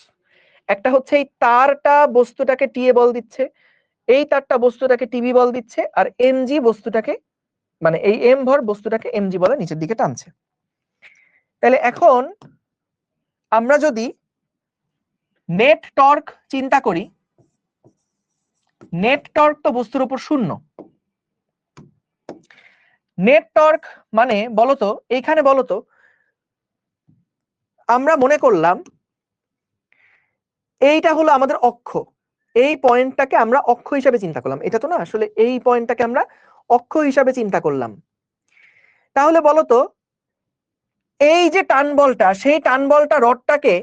[SPEAKER 1] একটা হচ্ছে এই তারটা বস্তুটাকে টিএ বল দিচ্ছে, এই তারটা বস্তুটাকে টিবি বল দিচ্ছে, আর এমজি বস্তুটাকে মানে এই এম ভর বস্তুটাকে এমজি বলে নিচের দিকে টানছে। তাহলে এখন আমরা যদি নেট টর্ক চিন্তা করি, নেট টর্ক তো বস্তুর উপর 0। নেট টর্ক মানে বলতো, এইখানে বলতো আমরা মনে করলাম এইটা হলো আমাদের অক্ষ, এই পয়েন্টটাকে আমরা অক্ষ হিসাবে চিন্তা করলাম। এটা তো না, আসলে এই পয়েন্টটাকে আমরা অক্ষ হিসাবে চিন্তা করলাম। তাহলে বলতো এই যে টান বলটা, সেই টান বলটা রডটাকে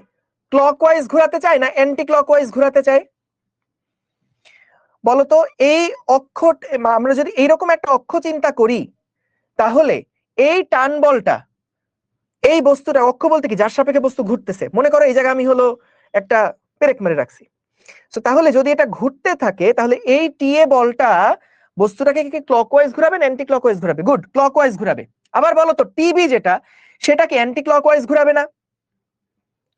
[SPEAKER 1] ক্লকওয়াইজ ঘোরাতে চায় না অ্যান্টি ক্লকওয়াইজ ঘোরাতে চায়? বলতো এই অক্ষ, আমরা যদি এইরকম একটা অক্ষ চিন্তা করি, তাহলে এই টান বলটা এই বস্তুটা, অক্ষ বলতে কি যার সাপেক্ষে বস্তু ঘুরতেছে, মনে করো এই জায়গায় আমি হলো একটা পেরেক মেরে রাখছি, তো তাহলে যদি এটা ঘুরতে থাকে তাহলে এই টিএ বলটা বস্তুটাকে কি ক্লকওয়াইজ ঘোরাবে না অ্যান্টি ক্লকওয়াইজ ঘোরাবে? গুড, ক্লকওয়াইজ ঘোরাবে। আবার বলো তো টিবি যেটা, সেটা কি অ্যান্টি ক্লকওয়াইজ ঘোরাবে না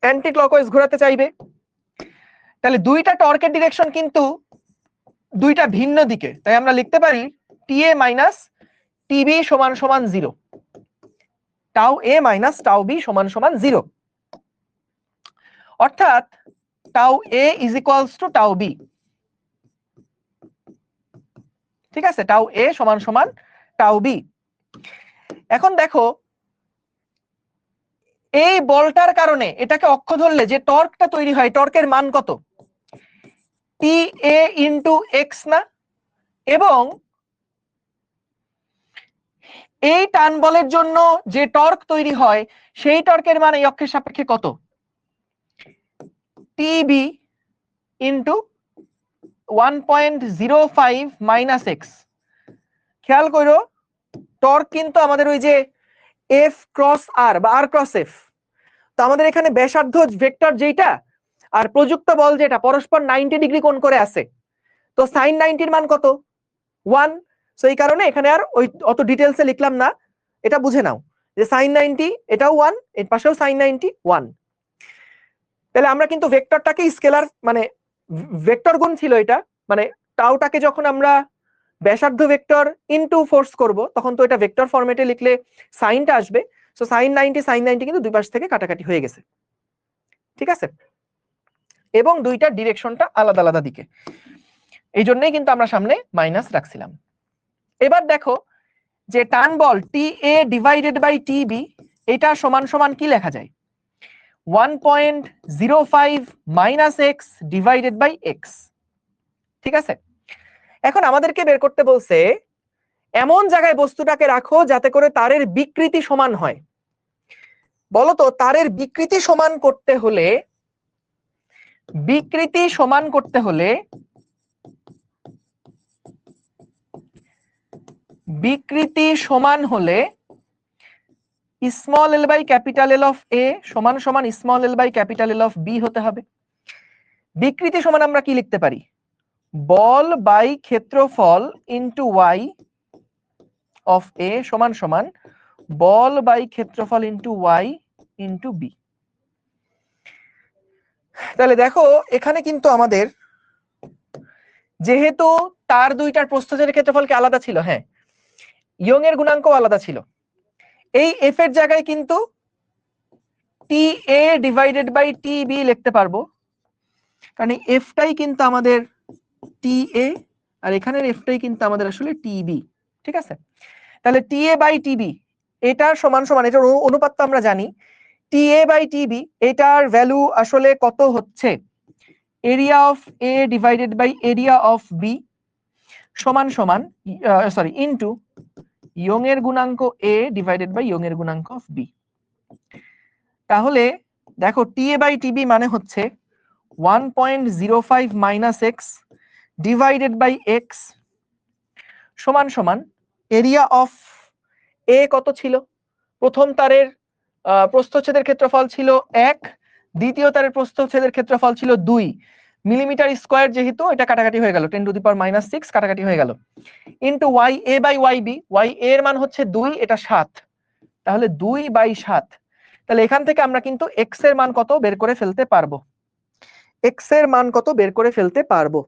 [SPEAKER 1] অ্যান্টি ক্লকওয়াইজ ঘোরাতে চাইবে? তাহলে দুইটা টর্কের ডিরেকশন কিন্তু দুইটা ভিন্ন দিকে, তাই আমরা লিখতে পারি টিএ মাইনাস টিবি সমান সমান 0, tau A minus tau B সমান সমান 0, অর্থাৎ tau A is equals to tau B. ঠিক আছে, টাউ এ সমান সমান টাউ বি। এখন দেখো এই বলটার কারণে এটাকে অক্ষ ধরলে যে টর্কটা তৈরি হয়, টর্কের মান কত? টি এ ইন্টু এক্স না? এবং এই টান বলের জন্য যে টর্ক তৈরি হয়, সেই টর্কের মান এই অক্ষের সাপেক্ষে কত? TB into 1.05 minus x. খেয়াল করো টর্ক কিন্তু আমাদের ওই যে এফ ক্রস আর বা আর ক্রস এফ, তো আমাদের এখানে ব্যাসার্ধ ভেক্টর যেটা আর প্রযুক্ত বল যেটা পরস্পর 90 ডিগ্রি কোণ করে আছে, তো সাইন 90 এর মান কত? 1। সো এই কারণে এখানে আর ওই অত ডিটেইলসে লিখলাম না, এটা বুঝে নাও যে সাইন 90 এটাও 1, এর পাশেও সাইন 90 1। তাহলে আমরা কিন্তু ভেক্টরটাকে স্কেলার মানে ভেক্টর গুণ ছিল এটা, মানে টাউটাকে যখন আমরা ব্যাসার্ধ ভেক্টর ইনটু ফোর্স করব তখন তো এটা ভেক্টর ফরম্যাটে লিখলে সাইনটা আসবে। সো সাইন 90 কিন্তু দুই পাশ থেকে কাটাকাটি হয়ে গেছে, ঠিক আছে? এবং দুইটার ডিরেকশনটা আলাদা আলাদা দিকে, এই জন্যই কিন্তু আমরা সামনে মাইনাস রাখছিলাম। এবার দেখো যে টান বল T A divided by T B, এটা সমান সমান কি লেখা যায়? 1.05 minus X divided by X, ঠিক আছে? এখন আমাদেরকে বের করতে বলছে এমন জায়গায় বস্তুটাকে রাখো যাতে করে তারের বিকৃতি সমান হয়। বলতো তারের বিকৃতি সমান করতে হলে, বিকৃতি সমান করতে হলে বিকৃতি সমান হলে small L by capital L of A সমান সমান small L by capital L of B হতে হবে। বিকৃতি সমান আমরা কি লিখতে পারি? বল বাই ক্ষেত্রফল ইনটু ওয়াই অফ এ সমান সমান বল বাই ক্ষেত্রফল ইনটু ওয়াই ইনটু বি। তাহলে দেখো এখানে কিন্তু আমাদের যেহেতু তার দুইটার প্রস্থচ্ছেদের ক্ষেত্রফল কি আলাদা ছিল, হ্যাঁ, ইয়ং এর গুণাঙ্ক আলাদা ছিল, এই এফ এর জায়গায় কিন্তু টি A divided by T B লিখতে পারবো, কারণ এই এফটাই কিন্তু আমাদের টি এ আর এখানের এফটাই কিন্তু আমাদের আসলে টি বি, ঠিক আছে? তাহলে টি এ বাই টি বি এটার সমান সমান, এটার অনুপাত তো আমরা জানি, T A by T B এটার ভ্যালু আসলে কত হচ্ছে? Area of A divided by area of B সমান সমান সরি ইনটু ইয়ং এর গুণাঙ্ক এ ডিভাইডেড বাই ইয়ং এর গুণাঙ্ক অফ বি। তাহলে দেখো টি এ বাই টি বি মানে হচ্ছে 1.05 minus X divided by X সমান সমান এরিয়া অফ এ কত ছিল? প্রথম তারের প্রস্থচ্ছেদের ক্ষেত্রফল ছিল 1, দ্বিতীয় তারের প্রস্থচ্ছেদের ক্ষেত্রফল ছিল 2 মিলিমিটার স্কয়ার, যেহেতু এটা কাটাকাটি হয়ে গেল 10⁻⁻6 কাটাকাটি হয়ে গেল, into Y A by Y B, Y A এর মান হচ্ছে 2, এটা 7, তাহলে 2/7। তাহলে এখান থেকে আমরা কিন্তু x এর মান কত বের করে ফেলতে পারবো, x এর মান কত বের করে ফেলতে পারবো।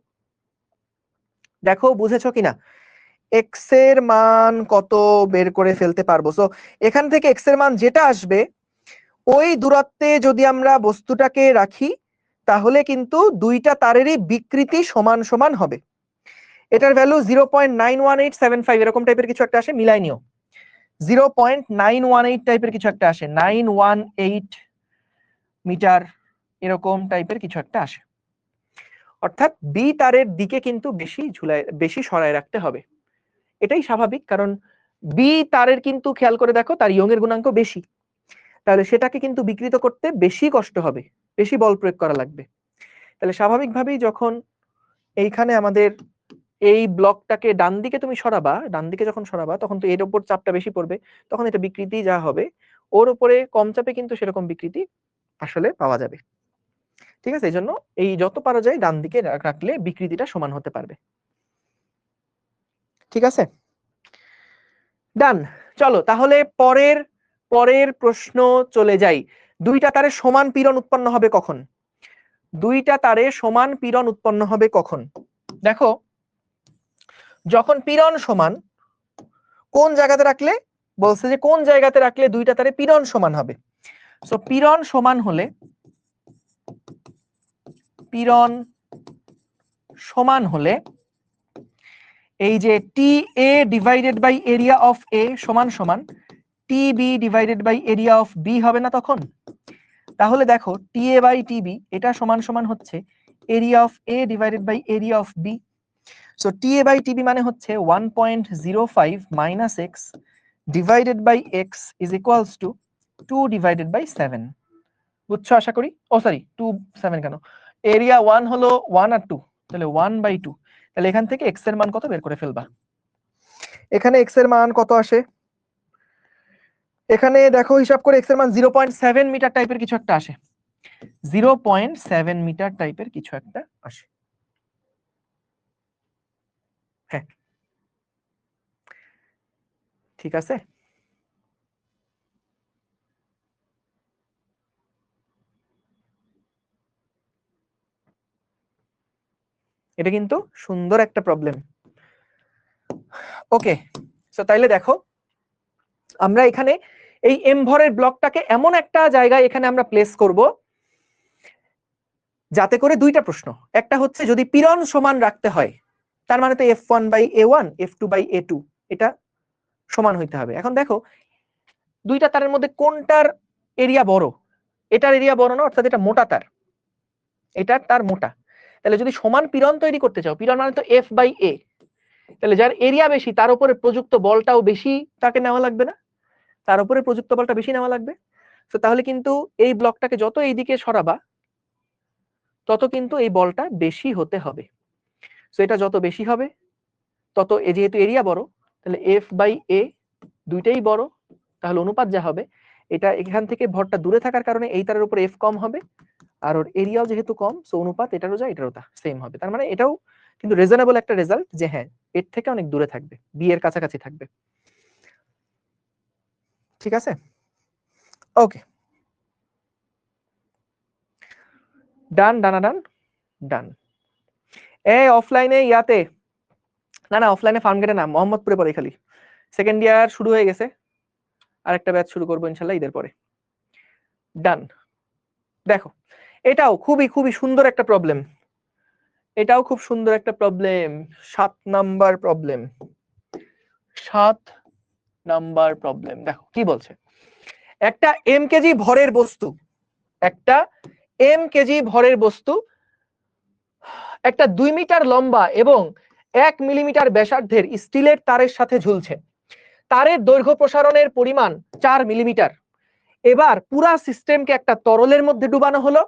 [SPEAKER 1] দেখো বুঝেছো কিনা, x এর মান কত বের করে ফেলতে পারবো। সো এখান থেকে x এর মান যেটা আসবে ওই দূরত্বে যদি আমরা বস্তুটাকে রাখি তাহলে কিন্তু দুইটা তারেরই বিকৃতি সমান সমান হবে। এটার ভ্যালু 0.91875 এরকম টাইপের কিছু একটা আসে, মিলাই নিও। 0.918 টাইপের কিছু একটা আসে, 918 মিটার এরকম টাইপের কিছু একটা আসে। অর্থাৎ বি তারের দিকে কিন্তু বেশি সরায় রাখতে হবে। এটাই স্বাভাবিক, কারণ বি তারের কিন্তু খেয়াল করে দেখো তার ইয়ং এর গুণাঙ্ক বেশি, তাহলে সেটাকে কিন্তু বিকৃত করতে বেশি কষ্ট হবে, বেশি বল প্রয়োগ করা লাগবে। তাহলে স্বাভাবিকভাবেই যখন এইখানে আমাদের এই ব্লকটাকে ডান দিকে তুমি সরাবা, ডান দিকে যখন সরাবা তখন তো এর উপর চাপটা বেশি পড়বে, তখন এটা বিকৃতি যা হবে ওর উপরে কম চাপে কিন্তু সেরকম বিকৃতি আসলে পাওয়া যাবে। ঠিক আছে, এই জন্য এই যত পারা যায় ডান দিকে রাখলে বিকৃতিটা সমান হতে পারবে। ঠিক আছে, ডান। চলো তাহলে পরের প্রশ্ন চলে যাই। দুইটা তারে সমান পীড়ন উৎপন্ন হবে কখন? দুইটা তারে সমান পীড়ন উৎপন্ন হবে কখন? দেখো, যখন পীড়ন সমান, কোন জায়গাতে রাখলে, বলছে যে কোন জায়গাতে রাখলে দুইটা তারে পীড়ন সমান হবে। সো পীড়ন সমান হলে, পীড়ন সমান হলে এই যে T A divided by area of A সমান সমান T B divided by area of B হবে না তখন? তাহলে দেখো টি এ বাই টি বি এটা সমান সমান হচ্ছে area of A divided by area of B. So T A by T B মানে হচ্ছে 1.05 minus X divided by X is equals to 2 divided by 7। বুঝছো আশা করি? ও সরি 2 7 কেন, এরিয়া 1 হলো 1 আর 2, তাহলে 1/2। তাহলে এখান থেকে এক্স এর মান কত বের করে ফেলবা। এখানে এক্স এর মান কত আসে, এখানে দেখো হিসাব করে এক্স এর মান 0.7 মিটার টাইপের কিছু একটা আসে, 0.7 মিটার টাইপের কিছু একটা আসে। হ্যাঁ ঠিক আছে, এটা কিন্তু সুন্দর একটা প্রবলেম। ওকে, সো তাইলে দেখো আমরা এখানে এই এম ভরের ব্লকটাকে এমন একটা জায়গায় এখানে আমরা প্লেস করব যাতে করে দুইটা প্রশ্ন, একটা হচ্ছে যদি পীড়ন সমান রাখতে হয় তার মানে তো f1/a1 f2/a2 এটা সমান হইতে হবে। এখন দেখো দুইটা তারের মধ্যে কোনটার এরিয়া বড়? এটার এরিয়া বড় না, অর্থাৎ এটা মোটা তার, এটার তার মোটা। তাহলে যদি সমান পীড়ন তৈরি করতে চাও, পীড়ন মানে তো f/a, তাহলে যার এরিয়া বেশি তার উপরে প্রযুক্ত বলটাও বেশি তাকে নেওয়া লাগবে না, তার উপরে প্রযুক্ত বলটা বেশি নেওয়া লাগবে। তো তাহলে কিন্তু এই ব্লকটাকে যত এইদিকে সরাবা তত কিন্তু এই বলটা বেশি হতে হবে। সো এটা যত বেশি হবে তত, যেহেতু এরিয়া বড় তাহলে f/a দুইটাই বড়, তাহলে অনুপাত যা হবে এটা এখান থেকে ভরটা দূরে থাকার কারণে এই তারের উপর f কম হবে, আর ওর এরিয়াও যেহেতু কম, সো অনুপাত এটারও যা এটারও তা সেম হবে। তার মানে এটাও কিন্তু রিজনেবল একটা রেজাল্ট যে হ্যাঁ এর থেকে অনেক দূরে থাকবে, বি এর কাছাকাছি থাকবে। ঠিক আছে, ওকে, ডান ডান ডান ডান। অফলাইনে ইয়াতে না অফলাইনে ফার্মগেটে না, মোহাম্মদপুরে পড়ে খালি, সেকেন্ড ইয়ার শুরু হয়ে গেছে, আরেকটা ব্যাচ শুরু করবো ইনশাল্লাহ ঈদের পরে। ডান। দেখো এটাও খুবই খুবই সুন্দর একটা প্রবলেম, এটাও খুব সুন্দর একটা problem, 7 number problem, 7 number problem. দেখো কি বলছে, একটা এম কেজি ভরের বস্তু, একটা এম কেজি ভরের বস্তু একটা 2 মিটার লম্বা এবং 1 মিলিমিটার ব্যাসার্ধের স্টিলের তারের সাথে ঝুলছে। তারের দৈর্ঘ্য প্রসারণের পরিমাণ 4 মিলিমিটার। এবার পুরা সিস্টেমকে একটা তরলের মধ্যে ডুবানো হলো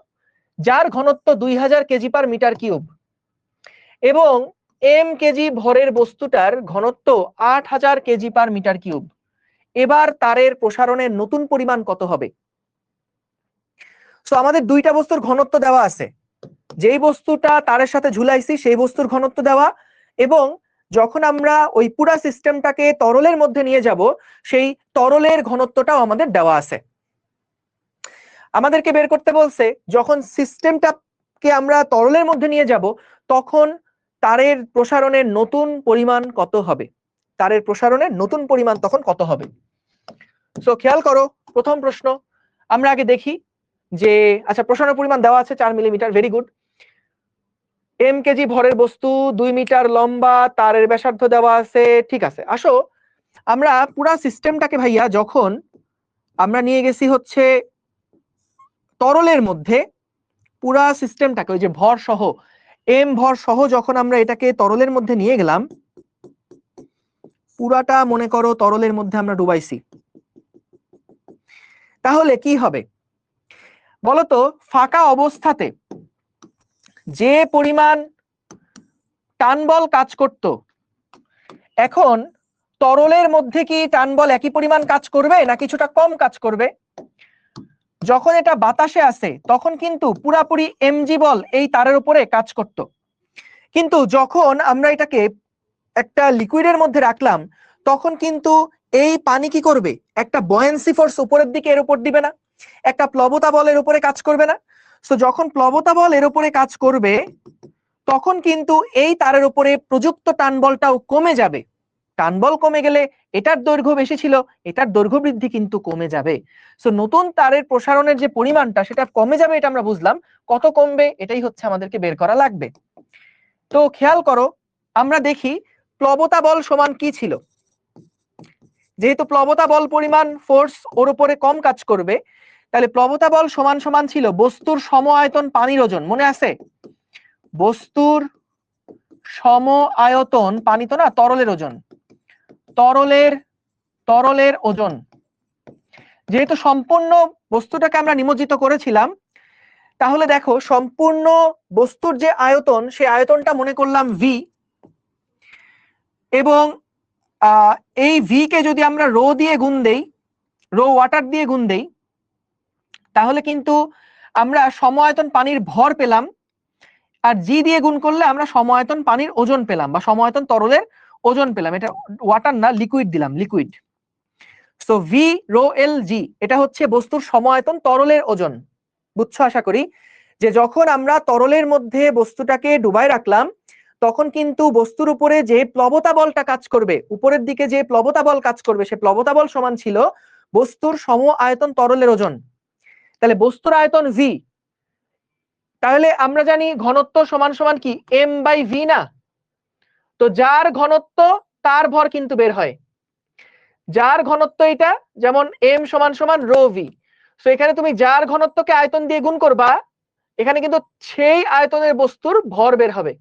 [SPEAKER 1] যার ঘনত্ব 2000 কেজি পার মিটার কিউব। এবং এম কেজি ভরের বস্তুটার ঘনত্ব 8000 কেজি পার মিটার কিউব। এবার তারের প্রসারণের নতুন পরিমাণ কত হবে? সো আমাদের দুইটা বস্তুর ঘনত্ব দেওয়া আছে, যেই বস্তুটা তারের সাথে ঝুলাইছি সেই বস্তুর ঘনত্ব দেওয়া, এবং যখন আমরা ওই পুরা সিস্টেমটাকে তরলের মধ্যে নিয়ে যাব সেই তরলের ঘনত্বটাও আমাদের দেওয়া আছে। আমাদেরকে বের করতে বলছে যখন সিস্টেমটাকে আমরা তরলের মধ্যে নিয়ে যাব তখন তারের প্রসারণের নতুন পরিমাণ কত হবে, তারের প্রসারণের নতুন পরিমাণ তখন কত হবে। সো খেয়াল করো, প্রথম প্রশ্ন আমরা আগে দেখি যে আচ্ছা প্রসারণের পরিমাণ দেওয়া আছে 4 millimetre, very good. M KG ভরের বস্তু 2 মিটার লম্বা, তারের ব্যাসার্ধ দেওয়া আছে, ঠিক আছে। আসো আমরা পুরা সিস্টেমটাকে ভাইয়া যখন আমরা নিয়ে গেছি হচ্ছে তরলের মধ্যে, পুরা সিস্টেমটাকে ওই যে ভর সহ এম ভর সহ যখন আমরা এটাকে তরলের মধ্যে নিয়ে গেলাম, পুরাটা মনে করো তরলের মধ্যে আমরা ডুবাইছি, তাহলে কি হবে বলতো? ফাঁকা অবস্থাতে যে পরিমাণ টানবল কাজ করত, এখন তরলের মধ্যে কি টানবল একই পরিমাণ কাজ করবে না কিছুটা কম কাজ করবে? যখন এটা বাতাসে আছে তখন কিন্তু পুরাপুরি এমজি বল এই তারের উপরে কাজ করত, কিন্তু যখন আমরা এটাকে একটা লিকুইডের মধ্যে রাখলাম তখন কিন্তু এই পানি কি করবে? একটা বয়েন্সি ফোর্স উপরের দিকে এর উপর দিবে না, একটা প্লবতা বলের উপরে কাজ করবে না? সো যখন প্লবতা বল এর উপরে কাজ করবে তখন কিন্তু এই তারের উপরে প্রযুক্ত টান বলটাও কমে যাবে। টান বল কমে গেলে এটার দৈর্ঘ্য বেশি ছিল, এটার দৈর্ঘ্য বৃদ্ধি কিন্তু কমে যাবে। সো নতুন তারের প্রসারণের যে পরিমাণটা সেটা কমে যাবে, এটা আমরা বুঝলাম। কত কমবে এটাই হচ্ছে আমাদেরকে বের করা লাগবে। তো খেয়াল করো, আমরা দেখি প্লবতা বল সমান কি ছিল। যেহেতু প্লবতা বল পরিমাণ ফোর্স ওর উপরে কম কাজ করবে, তাহলে প্লবতা বল সমান সমান ছিল বস্তুর সম আয়তন পানির ওজন, মনে আছে? বস্তুর সম আয়তন, পানি তো না, তরলের ওজন, তরলের ওজন। যেহেতু সম্পূর্ণ বস্তুটাকে আমরা নিমজ্জিত করেছিলাম, তাহলে দেখো সম্পূর্ণ বস্তুর যে আয়তন সেই আয়তনটা মনে করলাম ভি, এবং এই ভি কে যদি আমরা রো দিয়ে গুণ দেই, রো ওয়াটার দিয়ে গুণ দেই, তাহলে কিন্তু আমরা সম আয়তন পানির ভর পেলাম, আর জি দিয়ে গুণ করলে আমরা সম আয়তন পানির ওজন পেলাম বা সম আয়তন তরলের ওজন পেলাম। এটা ওয়াটার না, লিকুইড দিলাম, liquid. So V rho L g এটা হচ্ছে বস্তুর সম আয়তন তরলের ওজন। বুঝছো আশা করি, যে যখন আমরা তরলের মধ্যে বস্তুটাকে ডুবাই রাখলাম তখন কিন্তু বস্তুর উপরে যে প্লবতা বলটা কাজ করবে, উপরের দিকে যে প্লবতা বল কাজ করবে সে প্লবতা বল সমান ছিল বস্তুর সম আয়তন তরলের ওজন। তাহলে বস্তুর আয়তন ভি, তাহলে আমরা জানি ঘনত্ব সমান সমান কি এম বাই ভি না? তো যার ঘনত্ব তার ভর কিন্তু বের হয়, যার ঘনত্ব এটা, যেমন এম সমান সমান রো ভি। সো এখানে তুমি যার ঘনত্বকে আয়তন দিয়ে গুণ করবা, এখানে কিন্তু সেই আয়তনের বস্তুর ভর বের হবে।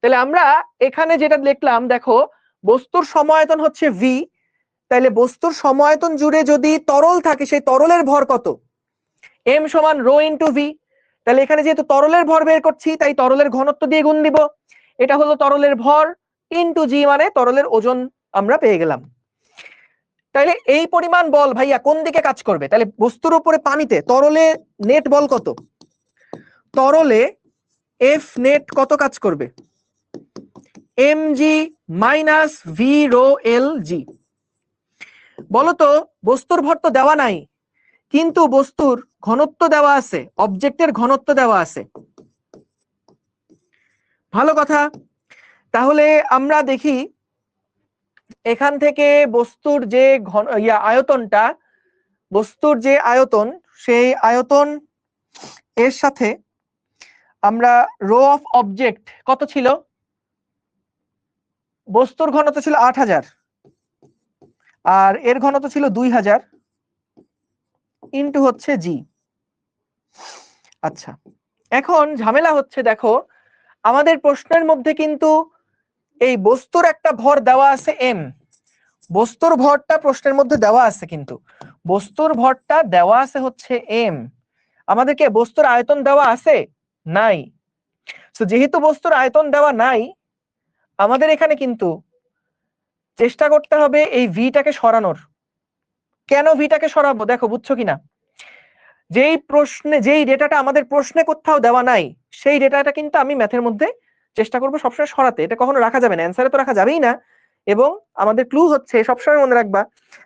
[SPEAKER 1] তাহলে আমরা এখানে যেটা লিখলাম, দেখো বস্তুর সমায়তন হচ্ছে ভি, তাহলে বস্তুর সমায়তন জুড়ে যদি তরল থাকে সেই তরলের ভর কত? এম সমান রো ইন্টু ভি। তাহলে এখানে যেহেতু তরলের ভর বের করছি তাই তরলের ঘনত্ব দিয়ে গুণ দিব, এটা হলো তরলের ভর ইন্টু জি, মানে তরলের ওজন আমরা পেয়ে গেলাম। তাহলে এই পরিমাণ বল ভাইয়া কোন দিকে কাজ করবে? তাহলে বস্তুর উপরে পানিতে তরলে নেট বল কত? তরলে এফ নেট কত কাজ করবে? mg minus V rho L g. বলতো বস্তুর ভর তো দেওয়া নাই, কিন্তু বস্তুর ঘনত্ব দেওয়া আছে, অবজেক্টের ঘনত্ব দেওয়া আছে। ভালো কথা। তাহলে আমরা দেখি এখান থেকে বস্তুর যে আয়তনটা, বস্তুর যে আয়তন সেই আয়তন এর সাথে আমরা রো অফ অবজেক্ট কত ছিল? বস্তুর ঘনত্ব ছিল 8000 আর এর ঘনত্ব ছিল 2000 ইন্টু হচ্ছে জি। আচ্ছা, এখন ঝামেলা হচ্ছে, দেখো আমাদের প্রশ্নের মধ্যে কিন্তু এই বস্তুর একটা ভর দেওয়া আছে এম, বস্তুর ভরটা প্রশ্নের মধ্যে দেওয়া আছে, কিন্তু বস্তুর ভরটা দেওয়া আছে হচ্ছে এম, আমাদেরকে বস্তুর আয়তন দেওয়া আছে নাই। তো যেহেতু বস্তুর আয়তন দেওয়া নাই, আমাদের এখানে কিন্তু চেষ্টা করতে হবে এই ভিটাকে সরানোর। কেন ভিটাকে সরাবো দেখো, বুঝছো কিনা? যেই প্রশ্নে, যেই ডেটাটা আমাদের প্রশ্নে কোথাও দেওয়া নাই, সেই ডেটাটা কিন্তু আমি ম্যাথের মধ্যে চেষ্টা করবো সবসময় সরাতে। এটা কখনো রাখা যাবে না, অ্যান্সারে তো রাখা যাবেই না। এবং আমাদের ক্লু হচ্ছে সবসময় মনে রাখবা,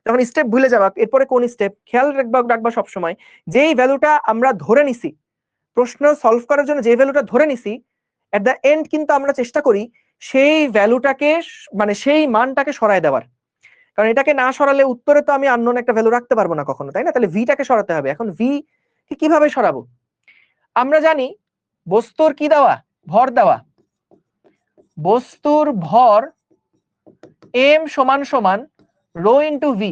[SPEAKER 1] যখন স্টেপ ভুলে যাবা এরপরে কোন স্টেপ খেয়াল রাখবা সবসময়, যেই ভ্যালুটা আমরা ধরে নিছি প্রশ্ন সলভ করার জন্য, যে ভ্যালুটা ধরে নিছি এট দ্য এন্ড কিন্তু আমরা চেষ্টা করি সেই ভ্যালুটাকে, মানে সেই মানটাকে সরায় দেওয়ার। কারণ এটাকে না সরালে উত্তরে তো আমি আননোন একটা ভ্যালু রাখতে পারবো না কখনো, তাই না? তাহলে ভিটাকে সরাতে হবে। এখন ভি কিভাবে সরাবো? আমরা জানি বস্তুর কি দেওয়া, ভর দেওয়া। বস্তুর ভর এম সমান সমান রো ইন্টু ভি।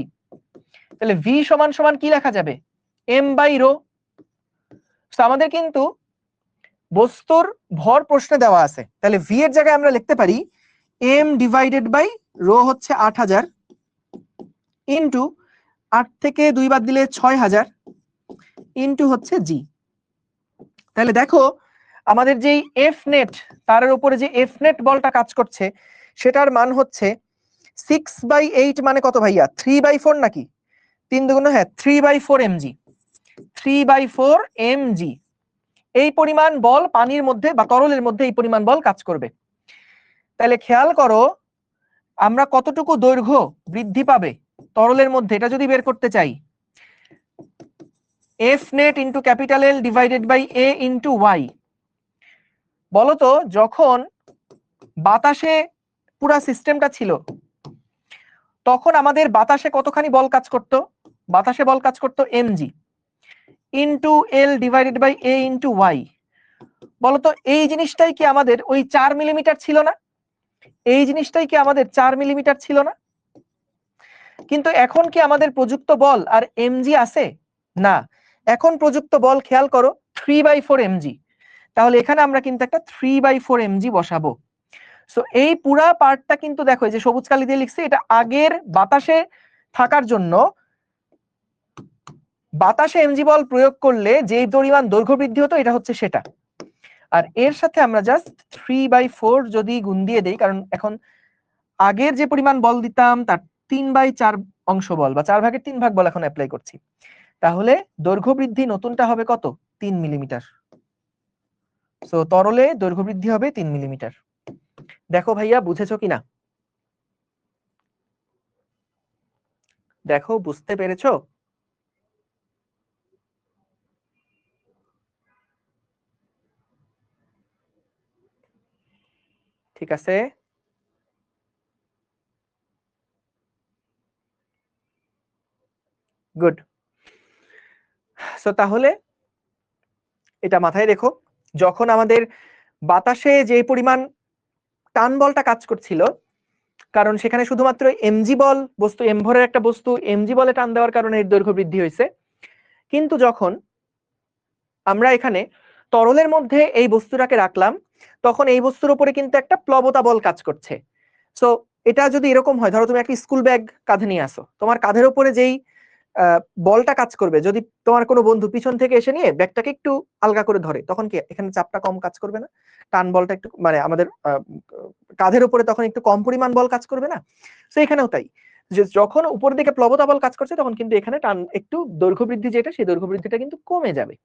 [SPEAKER 1] তাহলে ভি সমান সমান কি লেখা যাবে? M by rho. আমাদের কিন্তু বস্তুর ভর প্রশ্নে দেওয়া আছে, তাহলে ভি এর জায়গায় আমরা লিখতে পারি এম ডিভাইডেড বাই রো হচ্ছে 8000 ইন্টু 8 থেকে 2 বাদ দিলে 6000 ইন্টু হচ্ছে জি। তাহলে দেখো আমাদের যেই এফ নেট, তার উপরে যে এফ নেট বলটা কাজ করছে সেটার মান হচ্ছে 6/8 মানে কত ভাইয়া? 3/4 নাকি? 3 দুগুণ, হ্যাঁ 3/4 mg। 3/4 mg এই পরিমাণ বল পানির মধ্যে বা তরলের মধ্যে এই পরিমাণ বল কাজ করবে। তাহলে খেয়াল করো আমরা কতটুকু দৈর্ঘ্য বৃদ্ধি পাবে তরলের মধ্যে, এটা যদি বের করতে চাই, F net into capital L divided by A into Y. বলতো যখন বাতাসে পুরা সিস্টেমটা ছিল তখন আমাদের বাতাসে কতখানি বল কাজ করত? বাতাসে বল কাজ করত mg into L divided by A into Y. বলতো এই জিনিসটাই কি আমাদের ওই 4 মিলিমিটার ছিল না? এই জিনিসটাই কি আমাদের 4 মিলিমিটার ছিল না? কিন্তু এখন কি আমাদের প্রযুক্ত বল আর mg আছে? না, এখন প্রযুক্ত বল খেয়াল করো 3/4 mg। তাহলে এখানে আমরা কিন্তু একটা 3/4 mg বসাবো। সো এই পুরা পার্টটা কিন্তু দেখো এই যে সবুজ কালি দিয়ে লিখছি, এটা আগের বাতাসে থাকার জন্য বাতাসে এমজি বল প্রয়োগ করলে যে পরিমাণ দৈর্ঘ্য বৃদ্ধি হতো এটা হচ্ছে সেটা। আর এর সাথে আমরা জাস্ট 3/4 যদি গুণ দিয়ে দেই, কারণ এখন আগের যে পরিমাণ বল দিতাম তার 3/4 অংশ বল বা 4 ভাগের 3 ভাগ বল এখন অ্যাপ্লাই করছি, তাহলে দৈর্ঘ্য বৃদ্ধি নতুনটা হবে কত? 3 মিলিমিটার। সো তরলে দৈর্ঘ্য বৃদ্ধি হবে 3 মিলিমিটার। দেখো ভাইয়া বুঝেছো কিনা? দেখো বুঝতে পেরেছো? ঠিক আছে, গুড। সো তাহলে এটা মাথায় রেখো, যখন আমাদের বাতাসে যে পরিমাণ টান বলটা কাজ করছিল, কারণ সেখানে শুধুমাত্র এমজি বল, বস্তু এম ভরের একটা বস্তু এমজি বলে টান দেওয়ার কারণে এর দৈর্ঘ্য বৃদ্ধি হয়েছে। কিন্তু যখন আমরা এখানে তরলের মধ্যে এই বস্তুটাকে রাখলাম তখন এই বস্তুর উপরে কিন্তু একটা প্লবতা বল কাজ করছে। সো এটা যদি এরকম হয়, ধরো তুমি একটা স্কুল ব্যাগ কাঁধে নিয়ে আসো, তোমার কাঁধের উপরে যেই বলটা কাজ করবে, যদি তোমার কোনো বন্ধু পিছন থেকে এসে নিয়ে ব্যাগটাকে একটু আলগা করে ধরে, তখন কি এখানে চাপটা কম কাজ করবে না? টান বলটা একটু, মানে আমাদের কাঁধের উপরে তখন একটু কম পরিমাণ বল কাজ করবে না? তো এখানেও তাই, যে যখন উপরের দিকে প্লবতা বল কাজ করছে তখন কিন্তু এখানে টান একটু দৈর্ঘ্য বৃদ্ধি, যেটা সেই দৈর্ঘ্য বৃদ্ধিটা কিন্তু কমে যাবে।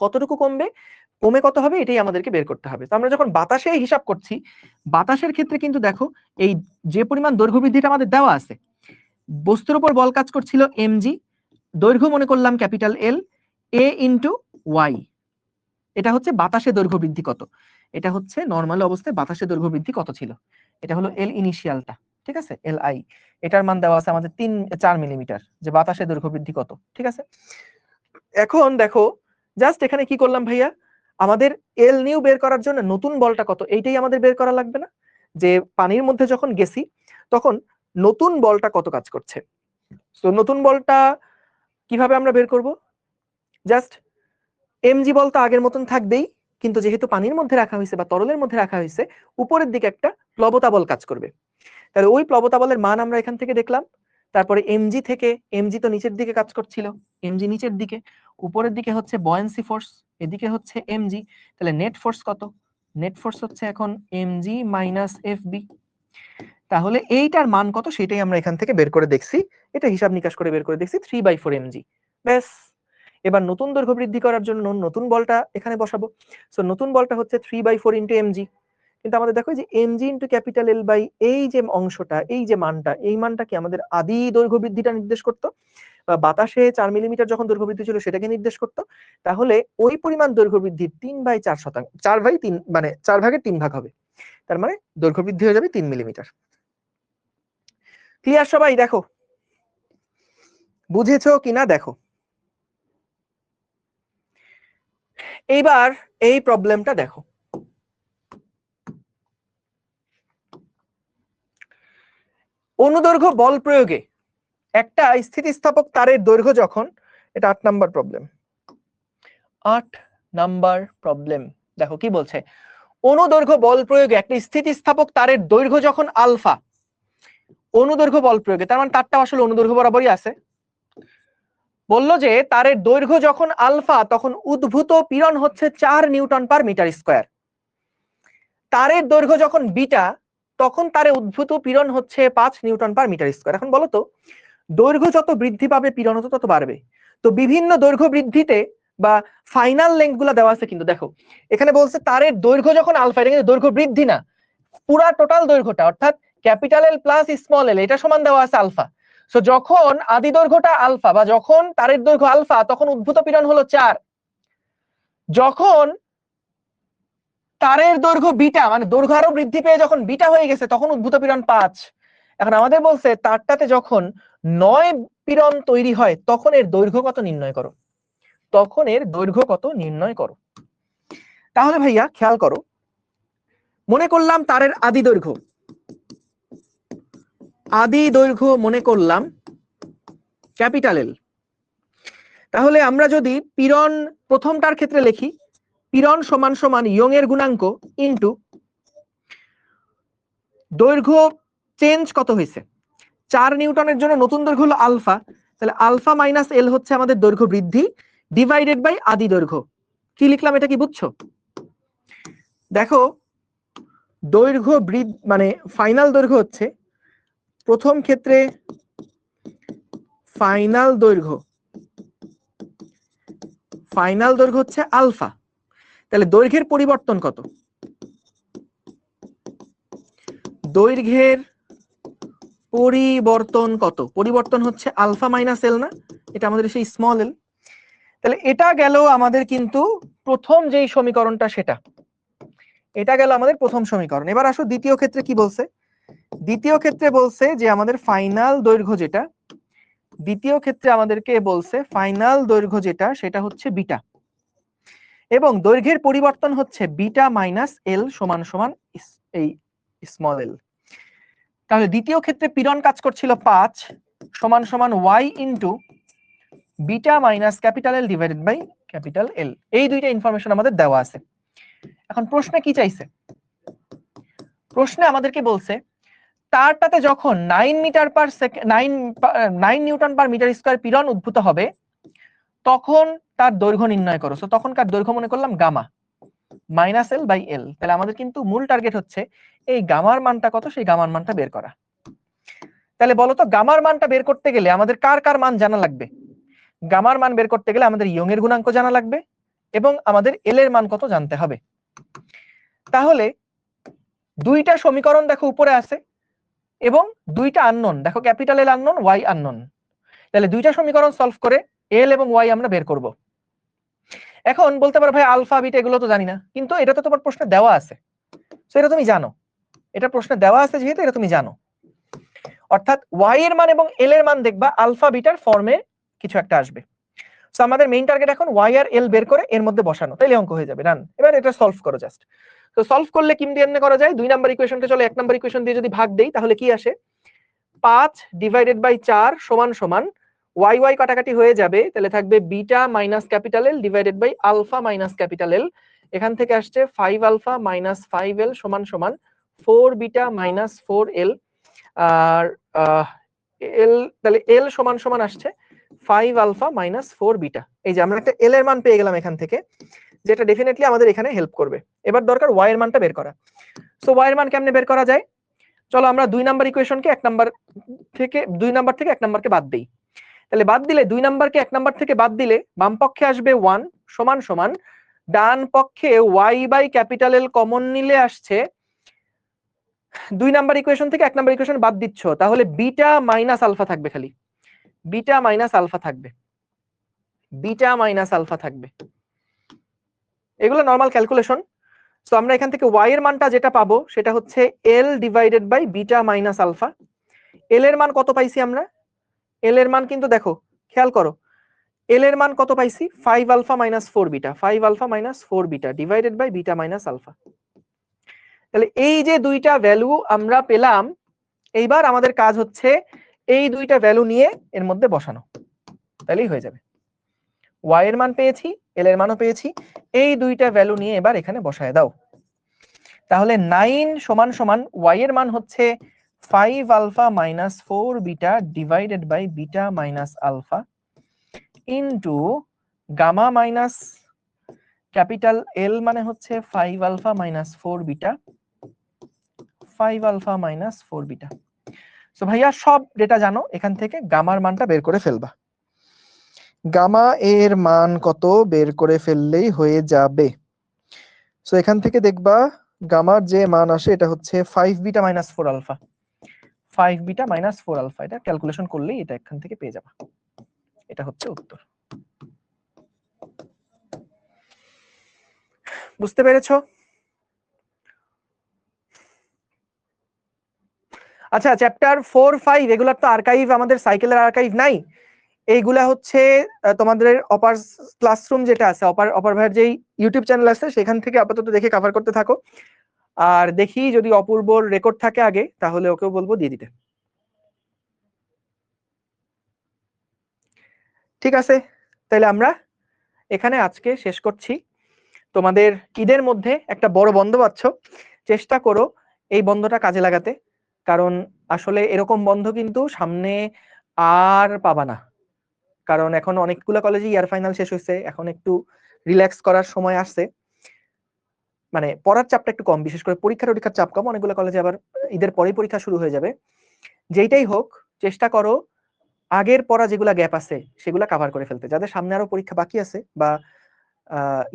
[SPEAKER 1] কতটুকু কমবে, কমে কত হবে, এটাই আমাদেরকে বের করতে হবে। তো আমরা যখন বাতাসে হিসাব করছি, বাতাসের ক্ষেত্রে কিন্তু দেখো এই যে পরিমাণ দৈর্ঘ্য বৃদ্ধিটা আমাদের দেওয়া আছে, বস্তুর উপর বল কাজ করছিল mg, দৈর্ঘ্য মনে করলাম ক্যাপিটাল এল, এ ইন্টু ওয়াই। এটা হচ্ছে বাতাসে দৈর্ঘ্য বৃদ্ধি কত, এটা হচ্ছে নরমাল অবস্থায় বাতাসে দৈর্ঘ্য বৃদ্ধি কত ছিল, এটা হলো এল ইনিশিয়ালটা, ঠিক আছে, এল আই। এটার মান দেওয়া আছে আমাদের 4 মিলিমিটার, যে বাতাসে দৈর্ঘ্য বৃদ্ধি কত, ঠিক আছে। এখন দেখো জাস্ট এখানে কি করলাম ভাইয়া, আমাদের এল নিউ বের করার জন্য নতুন বলটা কত এইটাই আমাদের বের করা লাগবে না? যে পানির মধ্যে যখন গেছি তখন নতুন বলটা কত কাজ করছে। তো নতুন বলটা কিভাবে আমরা বের করব? জাস্ট এমজি বল তো আগের মতন থাকবেই, কিন্তু যেহেতু পানির মধ্যে রাখা হয়েছে বা তরলের মধ্যে রাখা হয়েছে, উপরের দিকে একটা প্লবতা বল কাজ করবে। তাহলে ওই প্লবতা বলের মান আমরা এখান থেকে দেখলাম। তারপরে এমজি থেকে, এমজি তো নিচের দিকে কাজ করছিল, এমজি নিচের দিকে, উপরের দিকে হচ্ছে বয়েন্সি ফোর্স, এদিকে হচ্ছে এমজি, তাহলে নেট ফোর্স কত? নেট ফোর্স হচ্ছে এখন mg মাইনাস fb। তাহলে এইটার মান কত সেটাই আমরা এখান থেকে বের করে দেখছি, এটা হিসাব নিকাশ করে বের করে দেখছি 3/4 mg। ব্যাস, এবার নতুন দৈর্ঘ্য বৃদ্ধি করার জন্য নতুন বলটা এখানে বসাবো। সো নতুন বলটা হচ্ছে 3/4 ইন্টু mg, কিন্তু আমাদের দেখো যে mg into capital L by এই যে অংশটা, এই যে মানটা, এই মানটা কি আমাদের আদি দৈর্ঘ্য বৃদ্ধিটা নির্দেশ করতো, বাতাসে 4 মিলিমিটার যখন দৈর্ঘ্য বৃদ্ধি ছিল সেটাকে নির্দেশ করতো। তাহলে ওই পরিমাণ দৈর্ঘ্য বৃদ্ধির 3/4%, 4/3 মানে 4 ভাগের 3 ভাগ হবে, তার মানে দৈর্ঘ্য বৃদ্ধি হয়ে যাবে 3 মিলিমিটার। ক্লিয়ার সবাই? দেখো বুঝেছো কিনা দেখো। এইবার এই প্রবলেমটা দেখো, অনুদৈর্ঘ্য বল প্রয়োগে একটা স্থিতিস্থাপক তারের দৈর্ঘ্য যখন, এটা 8 নাম্বার প্রবলেম, 8 নাম্বার প্রবলেম। দেখো কি বলছে, অনুদৈর্ঘ্য বল প্রয়োগে একটা স্থিতিস্থাপক তারের দৈর্ঘ্য যখন আলফা, অনুদৈর্ঘ্য বল প্রয়োগে তার মানে তারটা আসলে অনুদৈর্ঘ্য বরাবরই আছে। বললো যে তারের দৈর্ঘ্য যখন আলফা তখন উদ্ভূত পীড়ন হচ্ছে 4 নিউটন পার মিটার স্কয়ার। তারের দৈর্ঘ্য যখন বিটা তখন তারে উদ্ভূত পীড়ন হচ্ছে 5 নিউটন পার মিটার স্কয়ার। এখন বলো তো, দৈর্ঘ্য যত বৃদ্ধি পাবে পীড়ন তত বাড়বে। তো বিভিন্ন দৈর্ঘ্য বৃদ্ধিতে বা ফাইনাল লেন্থ গুলা দেওয়া আছে, কিন্তু দেখো এখানে বলছে তারের দৈর্ঘ্য যখন আলফা, এটা কিন্তু দৈর্ঘ্য বৃদ্ধি না, পুরা টোটাল দৈর্ঘ্যটা, অর্থাৎ ক্যাপিটাল এল প্লাস স্মল এল এটা সমান দেওয়া আছে আলফা। সো যখন আদি দৈর্ঘ্যটা আলফা বা যখন তারের দৈর্ঘ্য আলফা তখন উদ্ভূত পীড়ন হলো 4। যখন তারের দৈর্ঘ্য বিটা মানে দৈর্ঘ্য আরো বৃদ্ধি পেয়ে যখন বিটা হয়ে গেছে তখন উদ্ভূত পীড়ন 5। এখন আমাদের বলছে তারটাতে যখন 9 পীড়ন তৈরি হয় তখন এর দৈর্ঘ্য কত নির্ণয় করো, তখন এর দৈর্ঘ্য কত নির্ণয় করো। তাহলে ভাইয়া খেয়াল করো, মনে করলাম তারের আদি দৈর্ঘ্য, আদি দৈর্ঘ্য মনে করলাম ক্যাপিটাল এল। তাহলে আমরা যদি পীড়ন প্রথমটার ক্ষেত্রে লিখি, পীড়ন সমান সমান ইয়ং এর গুণাঙ্ক ইনটু দৈর্ঘ্য চেঞ্জ কত হয়েছে, 4 নিউটনের জন্য নতুন দৈর্ঘ্য হলো আলফা, তাহলে আলফা মাইনাস এল হচ্ছে আমাদের দৈর্ঘ্য বৃদ্ধি ডিভাইডেড বাই আদি দৈর্ঘ্য। কি লিখলাম এটা কি বুঝছো? দেখো দৈর্ঘ্য বৃদ্ধি মানে ফাইনাল দৈর্ঘ্য হচ্ছে, প্রথম ক্ষেত্রে ফাইনাল দৈর্ঘ্য হচ্ছে আলফা, তাহলে দৈর্ঘ্যের পরিবর্তন কত, দৈর্ঘ্যের পরিবর্তন কত, পরিবর্তন হচ্ছে আলফা মাইনাস এল না, এটা আমাদের সেই স্মল এল। তাহলে এটা গেল আমাদের কিন্তু প্রথম যেই সমীকরণটা সেটা, এটা গেল আমাদের প্রথম সমীকরণ। এবার আসো দ্বিতীয় ক্ষেত্রে কি বলছে, দ্বিতীয় ক্ষেত্রে বলছে যে আমাদের ফাইনাল দৈর্ঘ্য যেটা, দ্বিতীয় ক্ষেত্রে আমাদেরকে বলছে ফাইনাল দৈর্ঘ্য যেটা সেটা হচ্ছে বিটা, এবং দৈর্ঘ্যের পরিবর্তন হচ্ছে বিটা মাইনাস এল সমান সমান এই স্মল এল। তাহলে দ্বিতীয় ক্ষেত্রে পীড়ন কাজ করছিল 5 সমান সমান y into beta minus capital L divided by capital L. এই দুইটা ইনফরমেশন আমাদের দেওয়া আছে। এখন প্রশ্নে কি চাইছে, প্রশ্নে আমাদেরকে বলছে তারটাতে যখন 9 metre per second 9 newton per metre square পীড়ন উদ্ভূত হবে তখন তার দৈর্ঘ্য নির্ণয় করো। সো তখনকার দৈর্ঘ্য মনে করলাম gamma minus L by L. তাহলে আমাদের কিন্তু মূল টার্গেট হচ্ছে এই গামার মানটা কত সেই গামার মানটা বের করা। তাহলে বলো তো গামার মানটা বের করতে গেলে আমাদের কার কার মান জানা লাগবে, গামার মান বের করতে গেলে আমাদের ইয়ং এর গুণাঙ্ক জানা লাগবে এবং আমাদের এল এর মান কত জানতে হবে। তাহলে দুইটা সমীকরণ দেখো উপরে আছে এবং দুইটা আননোন, দেখো capital L unknown Y unknown, তাহলে দুইটা সমীকরণ সলভ করে এল এবং ওয়াই আমরা বের করব। এখন বলতে পারো ভাই আলফা বিটা এগুলো তো জানি না, কিন্তু এটা তো তোমার প্রশ্নে দেওয়া আছে, সো এটা তুমি জানো, এটা প্রশ্নে দেওয়া আছে যেহেতু এটা তুমি জানো, অর্থাৎ ওয়াই এর মান এবং এল এর মান দেখবা আলফা বিটার ফর্মে কিছু একটা আসবে। সো আমাদের মেইন টার্গেট এখন ওয়াই আর এল বের করে এর মধ্যে বসানো, তাইলে অঙ্ক হয়ে যাবে। রান, এবার এটা সলভ করো জাস্ট। তো সলভ করলে কি দিয়ে করা যায়, 2 নাম্বার ইকুয়েশনকে চলো 1 নাম্বার ইকুয়েশন দিয়ে যদি ভাগ দেই তাহলে কি আসে, 5 ডিভাইডেড বাই 4 সমান সমান ওয়াই ওয়াই কাটাকাটি হয়ে যাবে, তাহলে থাকবে beta minus capital L divided by alpha minus capital L. এখান থেকে আসছে 5 আলফা মাইনাস 5 এল সমান সমান 4 বিটা মাইনাস 4 এল, আর এল তাহলে এল সমান সমান আসছে 5 আলফা মাইনাস 4 বিটা। এই যে আমরা একটা এল এর মান পেয়ে গেলাম এখান থেকে, যেটা ডেফিনেটলি আমাদের এখানে হেল্প করবে। এবার দরকার y এর মানটা বের করা। সো y এর মান কেমনে বের করা যায়? চলো আমরা 2 নাম্বার ইকুয়েশনকে 1 নাম্বার থেকে 2 নাম্বার থেকে 1 নাম্বারকে বাদ দেই। তাহলে বাদ দিলে 2 নাম্বারকে 1 নাম্বার থেকে বাদ দিলে বাম পক্ষে আসবে 1 সমান সমান ডান পক্ষে y by capital L common নিলে আসছে 2 নাম্বার ইকুয়েশন থেকে 1 নাম্বার ইকুয়েশন বাদ দিচ্ছ, তাহলে বিটা মাইনাস আলফা থাকবে, খালি বিটা মাইনাস আলফা থাকবে, বিটা মাইনাস আলফা থাকবে। এগুলো নরমাল ক্যালকুলেশন। সো আমরা এখান থেকে y এর মানটা যেটা পাবো সেটা হচ্ছে l divided by beta minus alpha. l এর মান কত পাইছি আমরা? l এর মান কিন্তু দেখো, খেয়াল করো, l এর মান কত পাইছি? 5 alpha minus 4 beta, 5 alpha minus 4 beta divided by beta minus alpha. তাহলে এই যে দুইটা ভ্যালু আমরা পেলাম, এইবার আমাদের কাজ হচ্ছে এই দুইটা ভ্যালু নিয়ে এর মধ্যে বসানো, তাহলেই হয়ে যাবে। y এর মান পেয়েছি, l এর মানও পেয়েছি, এই দুইটা ভ্যালু নিয়ে এবার এখানে বসায় দাও। তাহলে 9 সমান সমান y এর মান হচ্ছে 5 alpha minus 4 beta divided by beta minus alpha into gamma minus capital L মানে হচ্ছে 5 alpha minus 4 beta, 5 alpha minus 4 beta. So ভাইয়া সব ডেটা জানো, এখান থেকে গামার মানটা বের করে ফেলবা। গামা এর মান কত বের করে ফেললেই হয়ে যাবে। সো এখান থেকে দেখবা গামার যে মান আসে এটা হচ্ছে 5 beta minus 4 alpha, 5 beta minus 4 alpha. এটা ক্যালকুলেশন করলেই এটা এখান থেকে পেয়ে যাবা। এটা হচ্ছে উত্তর। বুঝতে পেরেছো? আচ্ছা, চ্যাপ্টার 4, 5 এগুলার তো আর্কাইভ আমাদের সাইকেলের আর্কাইভ নাই। এইগুলা হচ্ছে তোমাদের অপার ক্লাসরুম যেটা আছে, অপার ভাইয়ের যেই ইউটিউব চ্যানেল আছে সেখান থেকে আপাতত দেখে কভার করতে থাকো। আর দেখি যদি অপূর্বর রেকর্ড থাকে আগে, তাহলে ওকেও বলবো দিয়ে দিতে। ঠিক আছে, তাহলে আমরা এখানে আজকে শেষ করছি। তোমাদের ঈদের মধ্যে একটা বড় বন্ধ পাচ্ছ, চেষ্টা করো এই বন্ধটা কাজে লাগাতে, কারণ আসলে এরকম বন্ধ কিন্তু সামনে আর পাবা না। কারণ এখন অনেকগুলো কলেজে ইয়ার ফাইনাল শেষ হয়েছে, এখন একটু রিল্যাক্স করার সময় আসছে, মানে পড়ার চাপটা একটু কম, বিশেষ করে পরীক্ষার চাপ কম। অনেকগুলো কলেজে আবার ঈদের পরেই পরীক্ষা শুরু হয়ে যাবে। যেইটাই হোক চেষ্টা করো আগের পড়া যেগুলা গ্যাপ আছে সেগুলা কভার করে ফেলতে। যাদের সামনে আরো পরীক্ষা বাকি আছে বা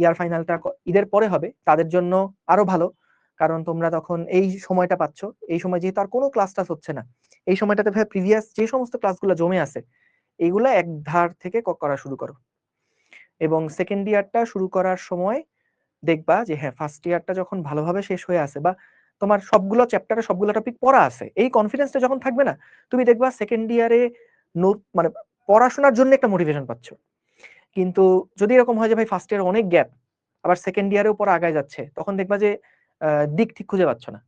[SPEAKER 1] ইয়ার ফাইনালটা ঈদের পরে হবে, তাদের জন্য আরো ভালো, কারণ তোমরা তখন এই সময়টা পাচ্ছ। এই সময় যেহেতু আর কোনো ক্লাস টাস হচ্ছে না, এই সময়টাতে প্রিভিয়াস যে সমস্ত ক্লাসগুলো জমে আছে এইগুলা এক ধার থেকে করা শুরু করো। এবং সেকেন্ড ইয়ারটা শুরু করার সময় দেখবা যে হ্যাঁ, ফার্স্ট ইয়ারটা যখন ভালোভাবে শেষ হয়ে আছে বা তোমার সবগুলো চ্যাপ্টারে সবগুলো টপিক পড়া আছে, এই কনফিডেন্সটা যখন থাকবে না, তুমি দেখবা সেকেন্ড ইয়ারে মানে পড়াশোনার জন্য একটা মোটিভেশন পাচ্ছ। কিন্তু যদি এরকম হয় যে ভাই ফার্স্ট ইয়ারে অনেক গ্যাপ, আবার সেকেন্ড ইয়ারেও পড়া আগায় যাচ্ছে, তখন দেখবা যে দিক ঠিক খুঁজে পাচ্ছ না।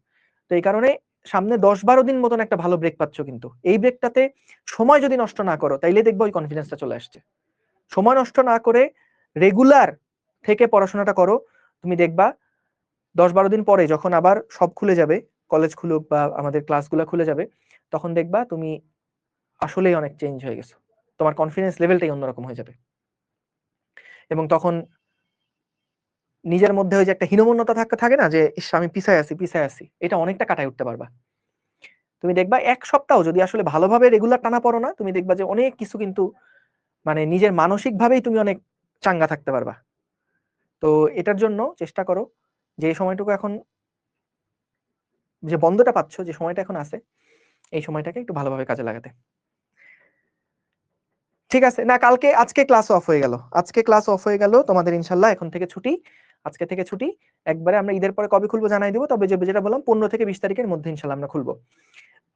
[SPEAKER 1] তো এই কারণে সামনে 10-12 দিন মতন একটা ভালো ব্রেক পাচ্ছ, কিন্তু এই ব্রেকটাতে সময় যদি নষ্ট না করো তাইলে দেখবো ওই কনফিডেন্সটা চলে আসছে। সময় নষ্ট না করে রেগুলার থেকে পড়াশোনাটা করো, তুমি দেখবা 10-12 দিন পরে যখন আবার সব খুলে যাবে, কলেজ খুলুক বা আমাদের ক্লাসগুলো খুলে যাবে, তখন দেখবা তুমি আসলেই অনেক চেঞ্জ হয়ে গেছো, তোমার কনফিডেন্স লেভেলটাই অন্যরকম হয়ে যাবে। এবং তখন নিজের মধ্যে ওই যে একটা হীনমন্যতা থাকে না যে ইস আমি পিছায় আছি, এটা অনেকটা কাটায় উঠতে পারবা। তুমি দেখবা এক সপ্তাহ যদি আসলে ভালোভাবে রেগুলার টানা পড়ো না, তুমি দেখবা যে অনেক কিছু কিন্তু মানে নিজের মানসিক ভাবেই তুমি অনেক চাঙ্গা থাকতে পারবা। তো এটার জন্য চেষ্টা করো যে সময়টুকু এখন যে বন্ধটা পাচ্ছ, যে সময়টা এখন আছে, এই সময়টাকে একটু ভালোভাবে কাজে লাগাতে। ঠিক আছে না? আজকে ক্লাস অফ হয়ে গেল, আজকে ক্লাস অফ হয়ে গেল তোমাদের ইনশাল্লাহ এখন থেকে ছুটি, আজকে থেকে ছুটি। একবারে আমরা ঈদের পরে কবে খুলবো জানাই দেবো, তবে যেটা বললাম 15 থেকে 20 তারিখের মধ্যে ইনশাল্লাহ আমরা খুলবো।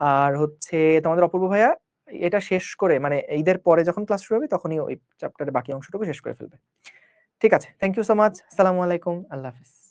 [SPEAKER 1] আর হচ্ছে তোমাদের অপূর্ব ভাইয়া এটা শেষ করে মানে ঈদের পরে যখন ক্লাস শুরু হবে তখনই ওই চ্যাপ্টারের বাকি অংশটুকু শেষ করে ফেলবে। ঠিক আছে, থ্যাংক ইউ সো মাচ, আসসালামু আলাইকুম, আল্লাহ হাফেজ।